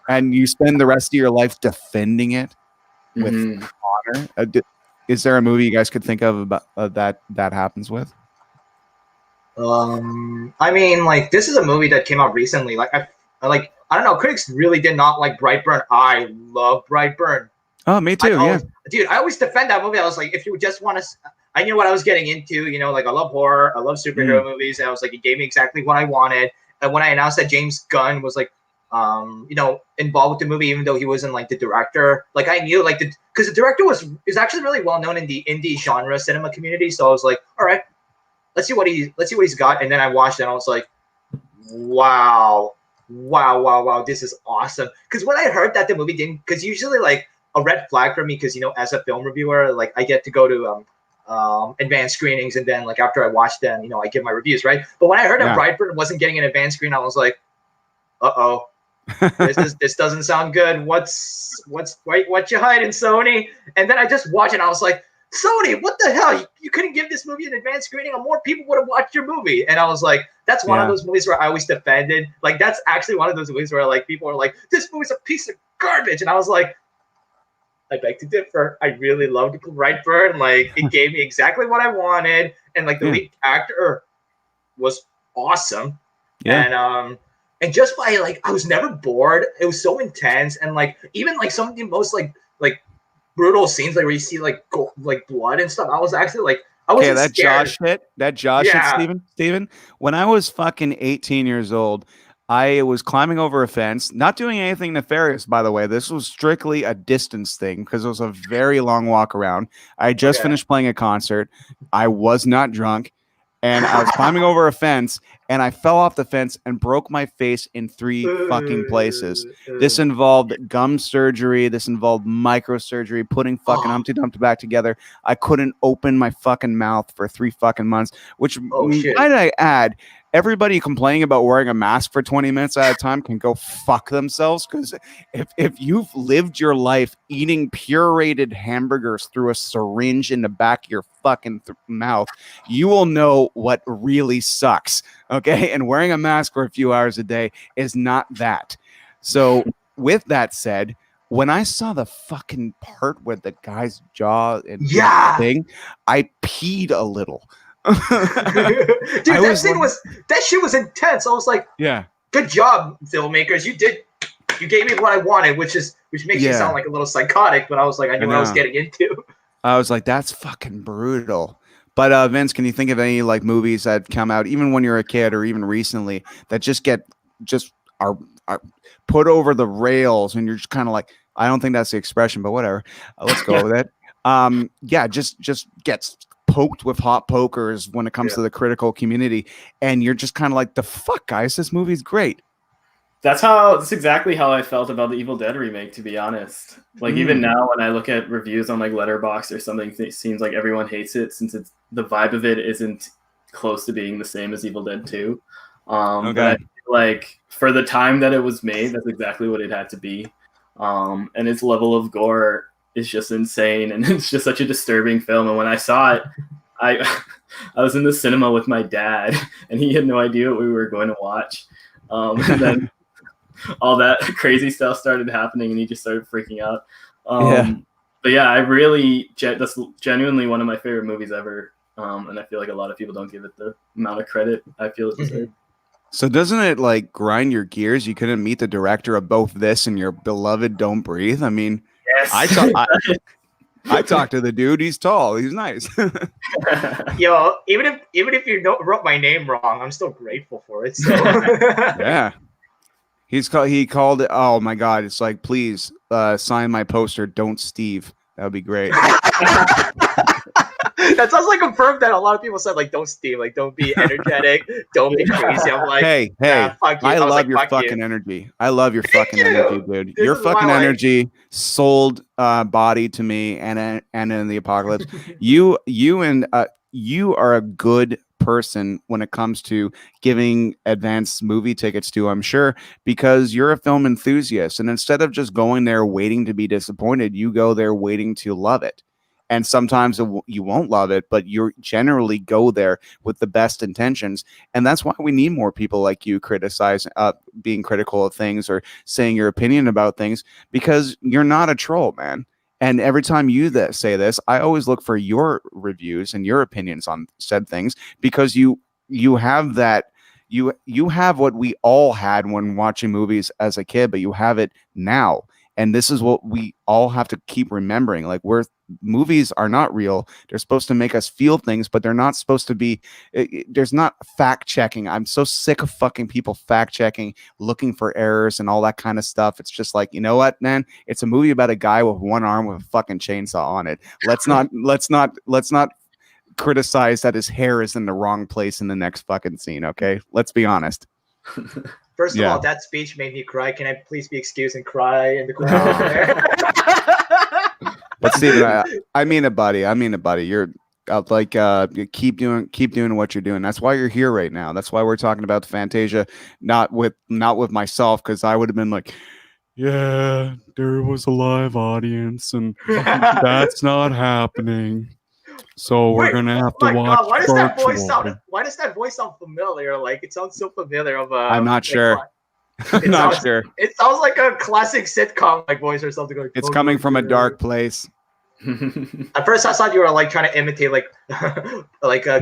and you spend the rest of your life defending it with honor? Is there a movie you guys could think of about that happens with? I mean, like, this is a movie that came out recently. Like, I don't know. Critics really did not like Brightburn. I love Brightburn. Oh, me too. Dude, I always defend that movie. I was like, if you just want to, I knew what I was getting into. Like, I love horror. I love superhero movies. And I was like, it gave me exactly what I wanted. And when I announced that James Gunn was like, involved with the movie, even though he wasn't like the director, like I knew because the director is actually really well known in the indie genre cinema community. So I was like, all right, let's see what he's got. And then I watched it and I was like, wow, this is awesome. Because when I heard that the movie didn't, because usually like a red flag for me, because as a film reviewer, like I get to go to advanced screenings, and then like after I watch them, I give my reviews, right? But when I heard that Brightburn wasn't getting an advanced screen, I was like, uh-oh. this doesn't sound good. What you hiding, Sony? And then I just watched it and I was like, Sony, what the hell? You couldn't give this movie an advanced screening, and more people would have watched your movie. And I was like, that's one of those movies where I always defended. Like, that's actually one of those movies where like people are like, this movie's a piece of garbage. And I was like, I beg to differ. I really loved Brightburn. Like, it gave me exactly what I wanted. And like the lead actor was awesome. Yeah. And just by like, I was never bored. It was so intense. And like, even like some of the most like brutal scenes, like where you see like blood and stuff, I was actually like, Okay, wasn't scared. That Josh shit, Steven. When I was fucking 18 years old, I was climbing over a fence, not doing anything nefarious, by the way. This was strictly a distance thing because it was a very long walk around. I had just finished playing a concert. I was not drunk. And I was climbing over a fence, and I fell off the fence and broke my face in 3 fucking places. This involved gum surgery. This involved microsurgery, putting fucking Humpty Dumpty back together. I couldn't open my fucking mouth for 3 fucking months, which, might I add, everybody complaining about wearing a mask for 20 minutes at a time can go fuck themselves, because if you've lived your life eating pureed hamburgers through a syringe in the back of your fucking mouth, you will know what really sucks. Okay, and wearing a mask for a few hours a day is not that. So with that said, when I saw the fucking part where the guy's jaw and thing, I peed a little. Dude, that shit was intense. I was like, good job, filmmakers. You gave me what I wanted, which makes you sound like a little psychotic, but I was like, I knew what I was getting into. I was like, that's fucking brutal. But Vince, can you think of any like movies that come out even when you're a kid or even recently that just are put over the rails and you're just kind of like, I don't think that's the expression, but whatever. Let's go with it. Just gets poked with hot pokers when it comes to the critical community, and you're just kind of like, the fuck, guys, this movie's great. That's exactly how I felt about the Evil Dead remake, to be honest. Like even now when I look at reviews on like Letterboxd or something, it seems like everyone hates it since the vibe of it isn't close to being the same as Evil Dead 2. But I feel like for the time that it was made, that's exactly what it had to be. And its level of gore is just insane, and it's just such a disturbing film. And when I saw it, I was in the cinema with my dad, and he had no idea what we were going to watch. And then all that crazy stuff started happening, and he just started freaking out. But yeah, that's genuinely one of my favorite movies ever. And I feel like a lot of people don't give it the amount of credit I feel it deserves. So doesn't it like grind your gears? You couldn't meet the director of both this and your beloved Don't Breathe. I mean, yes. I talked to the dude. He's tall. He's nice. Yo, even if you wrote my name wrong, I'm still grateful for it. So. Yeah. He called it. Oh my God! It's like, please sign my poster. Don't Steve. That would be great. That sounds like a verb that a lot of people said, like, don't Steve, like, don't be energetic, don't be crazy. I'm like, hey, fuck you. I love your fucking energy. I love your fucking energy, dude. Your fucking energy sold body to me, and in the apocalypse. You are a good person when it comes to giving advanced movie tickets to, I'm sure, because you're a film enthusiast, and instead of just going there waiting to be disappointed, you go there waiting to love it. And sometimes you won't love it, but you generally go there with the best intentions. And that's why we need more people like you being critical of things or saying your opinion about things, because you're not a troll, man. And every time you say this, I always look for your reviews and your opinions on said things, because you have that. You have what we all had when watching movies as a kid, but you have it now. And this is what we all have to keep remembering. Like, movies are not real. They're supposed to make us feel things, but they're not supposed to be. There's not fact checking. I'm so sick of fucking people fact checking, looking for errors and all that kind of stuff. It's just like, you know what, man? It's a movie about a guy with one arm with a fucking chainsaw on it. Let's not criticize that his hair is in the wrong place in the next fucking scene. Okay, let's be honest. First of all, that speech made me cry. Can I please be excused and cry in the crowd? But Steven, I mean it, buddy. You're you keep doing what you're doing. That's why you're here right now. That's why we're talking about the Fantasia, not with myself, because I would have been like, yeah, there was a live audience, and that's not happening. So we're gonna have to watch. God, why does that voice sound familiar? Like, it sounds so familiar. I'm not sure. I'm not sure. It sounds like a classic sitcom like voice or something. Like, it's coming from a dark place. At first, I thought you were like trying to imitate like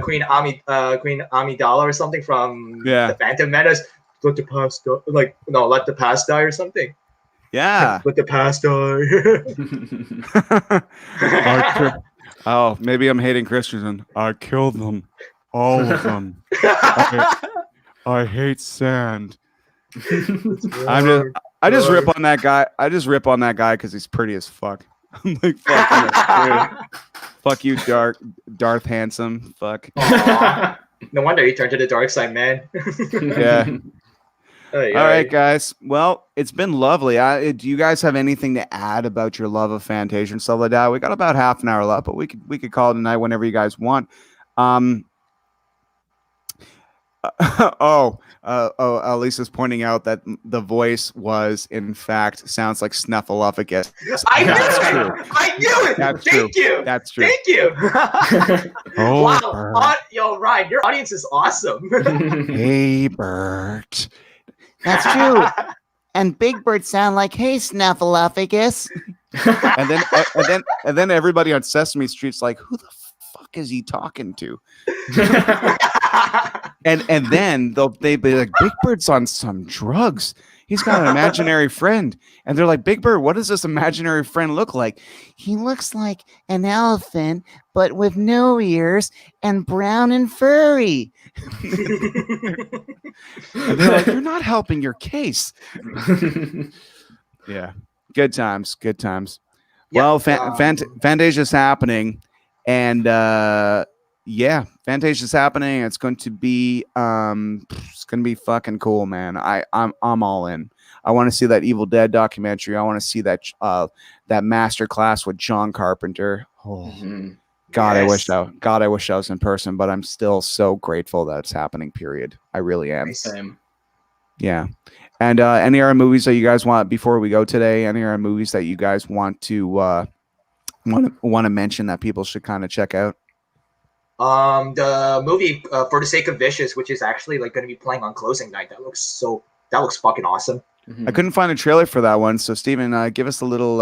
Queen Amidala or something from the Phantom Menace. Let the past die. Like, no, let the past die or something. Yeah. Let the past die. Oh, maybe I'm hating Christensen. I killed them, all of them. I hate sand. I just rip on that guy. I just rip on that guy because he's pretty as fuck. I'm like, fuck you, Darth Handsome. Fuck. No wonder you turned to the dark side, man. Yeah. All right, guys. Well, it's been lovely. Do you guys have anything to add about your love of Fantasia and stuff like that? We got about half an hour left, but we could call it a night whenever you guys want. Lisa's pointing out that the voice was, in fact, sounds like Snuffleupagus. I knew it. I knew it. That's Thank true. you. That's true. Thank you. Oh, wow. Yo, Ryan, your audience is awesome. Hey, Bert. That's true. And Big Bird sound like, hey, Snuffleupagus. and then everybody on Sesame Street's like, who the fuck is he talking to? and then they'd be like, Big Bird's on some drugs. He's got an imaginary friend. And they're like, Big Bird, what does this imaginary friend look like? He looks like an elephant, but with no ears and brown and furry. And they're like, you're not helping your case. Yeah. Good times. Good times. Yep. Well, Fantasia's happening. And yeah, Fantasia's happening. It's going to be fucking cool, man. I'm all in. I want to see that Evil Dead documentary. I want to see that master class with John Carpenter. Oh, God, yes. I wish I was in person, but I'm still so grateful that it's happening. Period. I really am. Same. Yeah. And any other movies that you guys want before we go today? Any other movies that you guys want to mention that people should kind of check out? The movie For the Sake of Vicious, which is actually like going to be playing on closing night. That looks fucking awesome. I couldn't find a trailer for that one, so Steven, give us a little.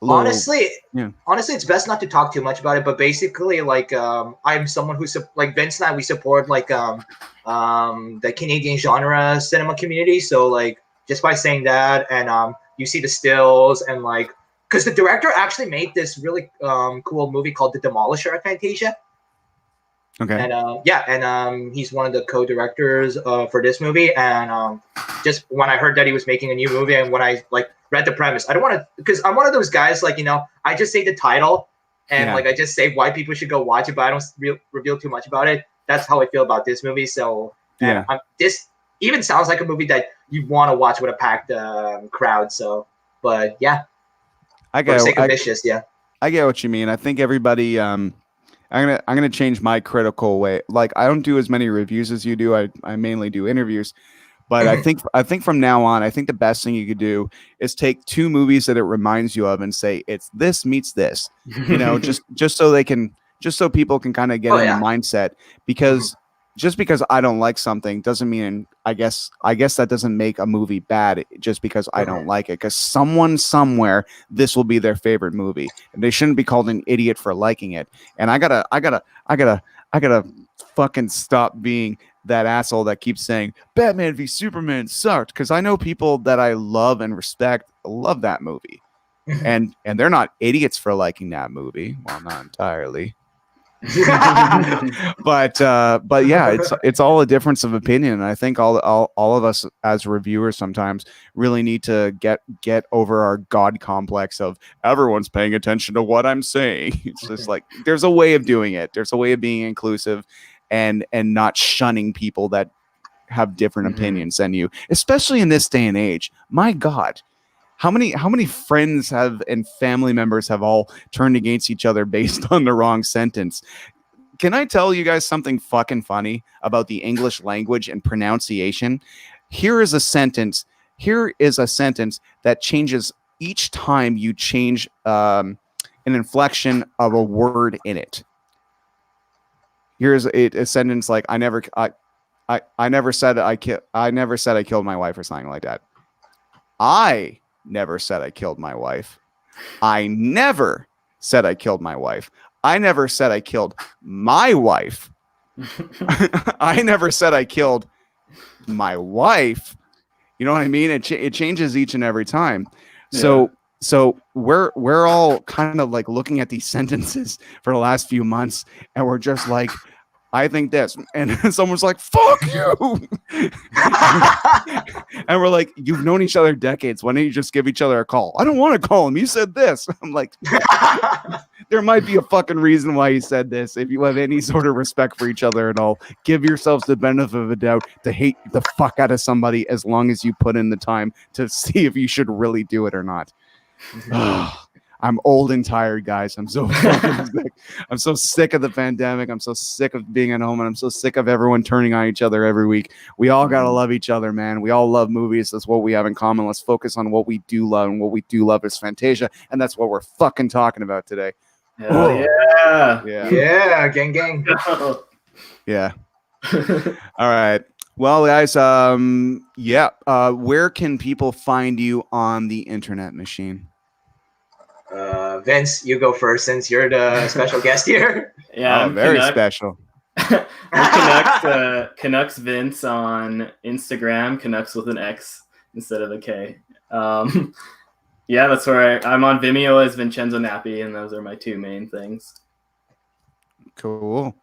Honestly, it's best not to talk too much about it. But basically, like, I'm someone who like Vince and I, we support like the Canadian genre cinema community. So like, just by saying that, and you see the stills and like, because the director actually made this really cool movie called The Demolisher at Fantasia. Okay. And he's one of the co-directors for this movie. And just when I heard that he was making a new movie, and when I like read the premise, I don't want to, because I'm one of those guys, like, you know, I just say the title and like I just say why people should go watch it, but I don't reveal too much about it. That's how I feel about this movie. So yeah, this even sounds like a movie that you want to watch with a packed crowd. So, but yeah, I get what you mean. I think everybody. I'm gonna change my critical way. Like, I don't do as many reviews as you do. I mainly do interviews. But I think from now on, I think the best thing you could do is take two movies that it reminds you of and say it's this meets this. You know, just so people can kind of get in the mindset, because just because I don't like something doesn't mean I guess that doesn't make a movie bad just because I don't like it. Because someone somewhere, this will be their favorite movie, and they shouldn't be called an idiot for liking it. And I gotta fucking stop being that asshole that keeps saying Batman v Superman sucked, because I know people that I love and respect love that movie, and they're not idiots for liking that movie. Well, not entirely. but yeah, it's all a difference of opinion, and I think all of us as reviewers sometimes really need to get over our god complex of everyone's paying attention to what I'm saying. It's just like there's a way of doing it. There's a way of being inclusive and not shunning people that have different opinions than you, especially in this day and age. My God. How many friends and family members have all turned against each other based on the wrong sentence? Can I tell you guys something fucking funny about the English language and pronunciation? Here is a sentence that changes each time you change an inflection of a word in it. Here's a sentence like I never said I killed my wife or something like that. I never said I killed my wife. I never said I killed my wife. I never said I killed my wife. I never said I killed my wife. You know what I mean? It changes each and every time. Yeah. So we're all kind of like looking at these sentences for the last few months, and we're just like, I think this, and someone's like, "Fuck you," and we're like, "You've known each other decades. Why don't you just give each other a call?" I don't want to call him. You said this. I'm like, there might be a fucking reason why you said this. If you have any sort of respect for each other at all, give yourselves the benefit of a doubt to hate the fuck out of somebody as long as you put in the time to see if you should really do it or not. I'm old and tired, guys. I'm so fucking sick. I'm so sick of the pandemic. I'm so sick of being at home, and I'm so sick of everyone turning on each other every week. We all gotta love each other, man. We all love movies. That's what we have in common. Let's focus on what we do love, and what we do love is Fantasia, and that's what we're fucking talking about today. Hell Yeah, gang. Yeah. All right. Well, guys, where can people find you on the internet machine? Vince, you go first since you're the special guest here. Yeah, very special. Canucks Vince on Instagram, Canucks with an X instead of a K. Yeah, that's where I'm on Vimeo as Vincenzo Nappi, and those are my two main things. Cool.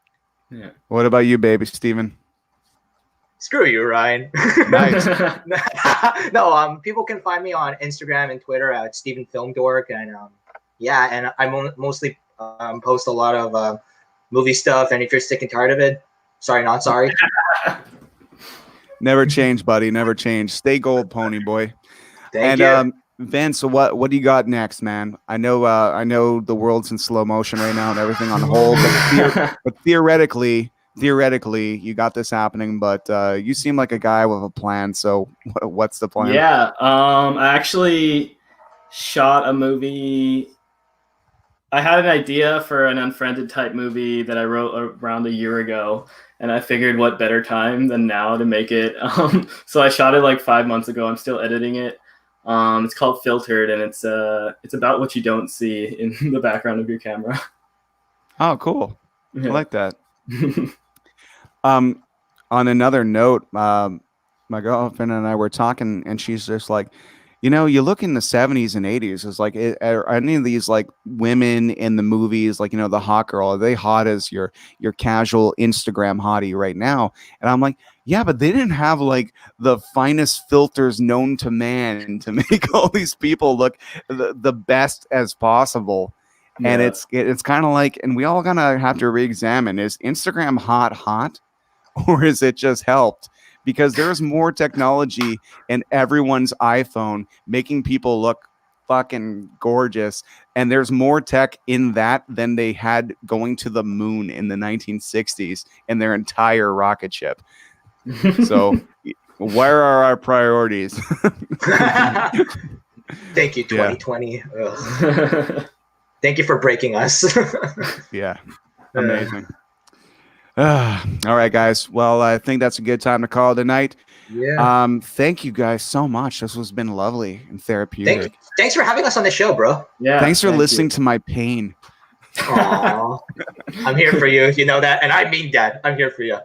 Yeah. What about you, baby Steven? Screw you, Ryan. Nice. No, people can find me on Instagram and Twitter at Steven Film Dork, and and I mostly post a lot of movie stuff. And if you're sick and tired of it, sorry, not sorry. Never change, buddy. Never change. Stay gold, pony boy. Thank you. Vince, so what do you got next, man? I know the world's in slow motion right now and everything on hold, but theoretically, you got this happening. But you seem like a guy with a plan. So what's the plan? Yeah, I actually shot a movie. I had an idea for an Unfriended type movie that I wrote around a year ago, and I figured what better time than now to make it. So I shot it like 5 months ago. I'm still editing it. It's called Filtered, and it's about what you don't see in the background of your camera. Oh, cool. Yeah. I like that. On another note, my girlfriend and I were talking, and she's just like, you look in the 70s and 80s, it's like, are any of these like women in the movies, like, the hot girl, are they hot as your casual Instagram hottie right now? And I'm like, yeah, but they didn't have like the finest filters known to man to make all these people look the best as possible. Yeah. And it's kind of like, and we all gonna have to re-examine, is Instagram hot, or is it just helped? Because there's more technology in everyone's iPhone making people look fucking gorgeous. And there's more tech in that than they had going to the moon in the 1960s in their entire rocket ship. So where are our priorities? Thank you, 2020. Yeah. Thank you for breaking us. Yeah. Amazing. All right, guys. Well, I think that's a good time to call it a night. Yeah. Thank you guys so much. This has been lovely and therapeutic. Thanks for having us on the show, bro. Yeah. Thanks for listening to my pain. Aww. I'm here for you. You know that, and I mean that. I'm here for you.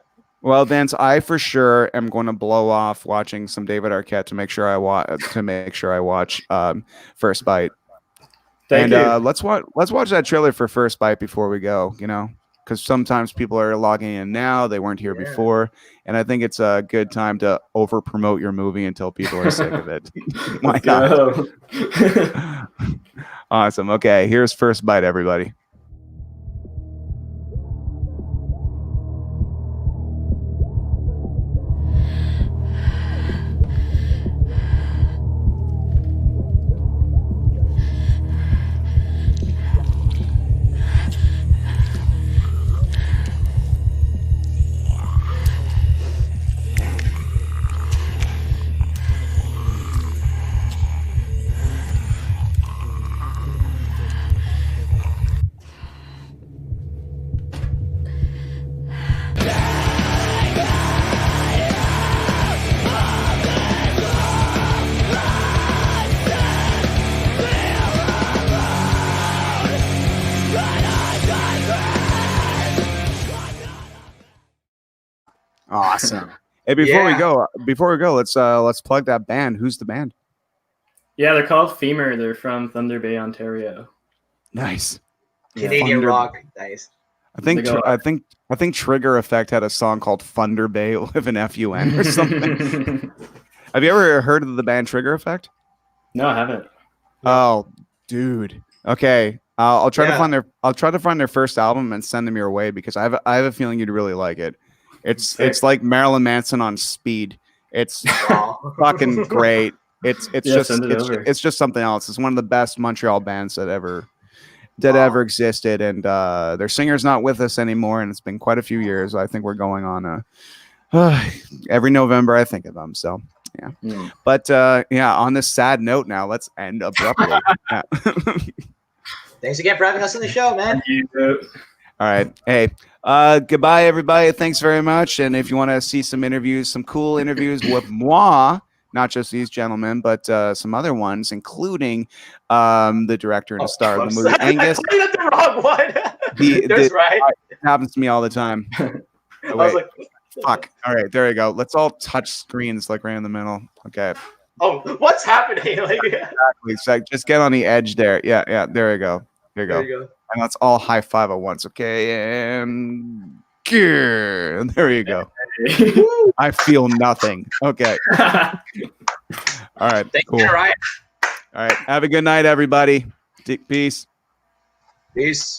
Well, Vince, I for sure am going to blow off watching some David Arquette to make sure I watch First Bite. Thank you. Let's watch that trailer for First Bite before we go. Because sometimes people are logging in now, they weren't here before, and I think it's a good time to over promote your movie until people are sick of it. Why not? Awesome. Okay, here's First Bite, everybody. Awesome. Hey, before we go, let's plug that band. Who's the band? Yeah, they're called Femur. They're from Thunder Bay, Ontario. Nice. Canadian Thunder- rock. Nice. I think Trigger Effect had a song called Thunder Bay with an FUN or something. Have you ever heard of the band Trigger Effect? No, I haven't. Oh, dude. Okay. I'll try to find their first album and send them your way because I have a feeling you'd really like it. It's like Marilyn Manson on speed. It's fucking great. It's just something else. It's one of the best Montreal bands that ever existed, and their singer's not with us anymore, and it's been quite a few years. I think we're going on every November I think of them. So yeah. But on this sad note now, let's end abruptly. Thanks again for having us on the show, man. All right. Hey, goodbye, everybody. Thanks very much. And if you want to see some interviews, some cool interviews with moi, not just these gentlemen, but some other ones, including the director and the star of the movie, Angus. I got the wrong one. That's right. It happens to me all the time. I was like, fuck. All right, there you go. Let's all touch screens like right in the middle. Okay. oh, what's happening? Like, Exactly. So just get on the edge there. Yeah. There you go. There you go. And let's all high five at once. Okay. And there you go. I feel nothing. Okay. All right. thank Cool. you, Ryan. All right. Have a good night, everybody. Peace. Peace.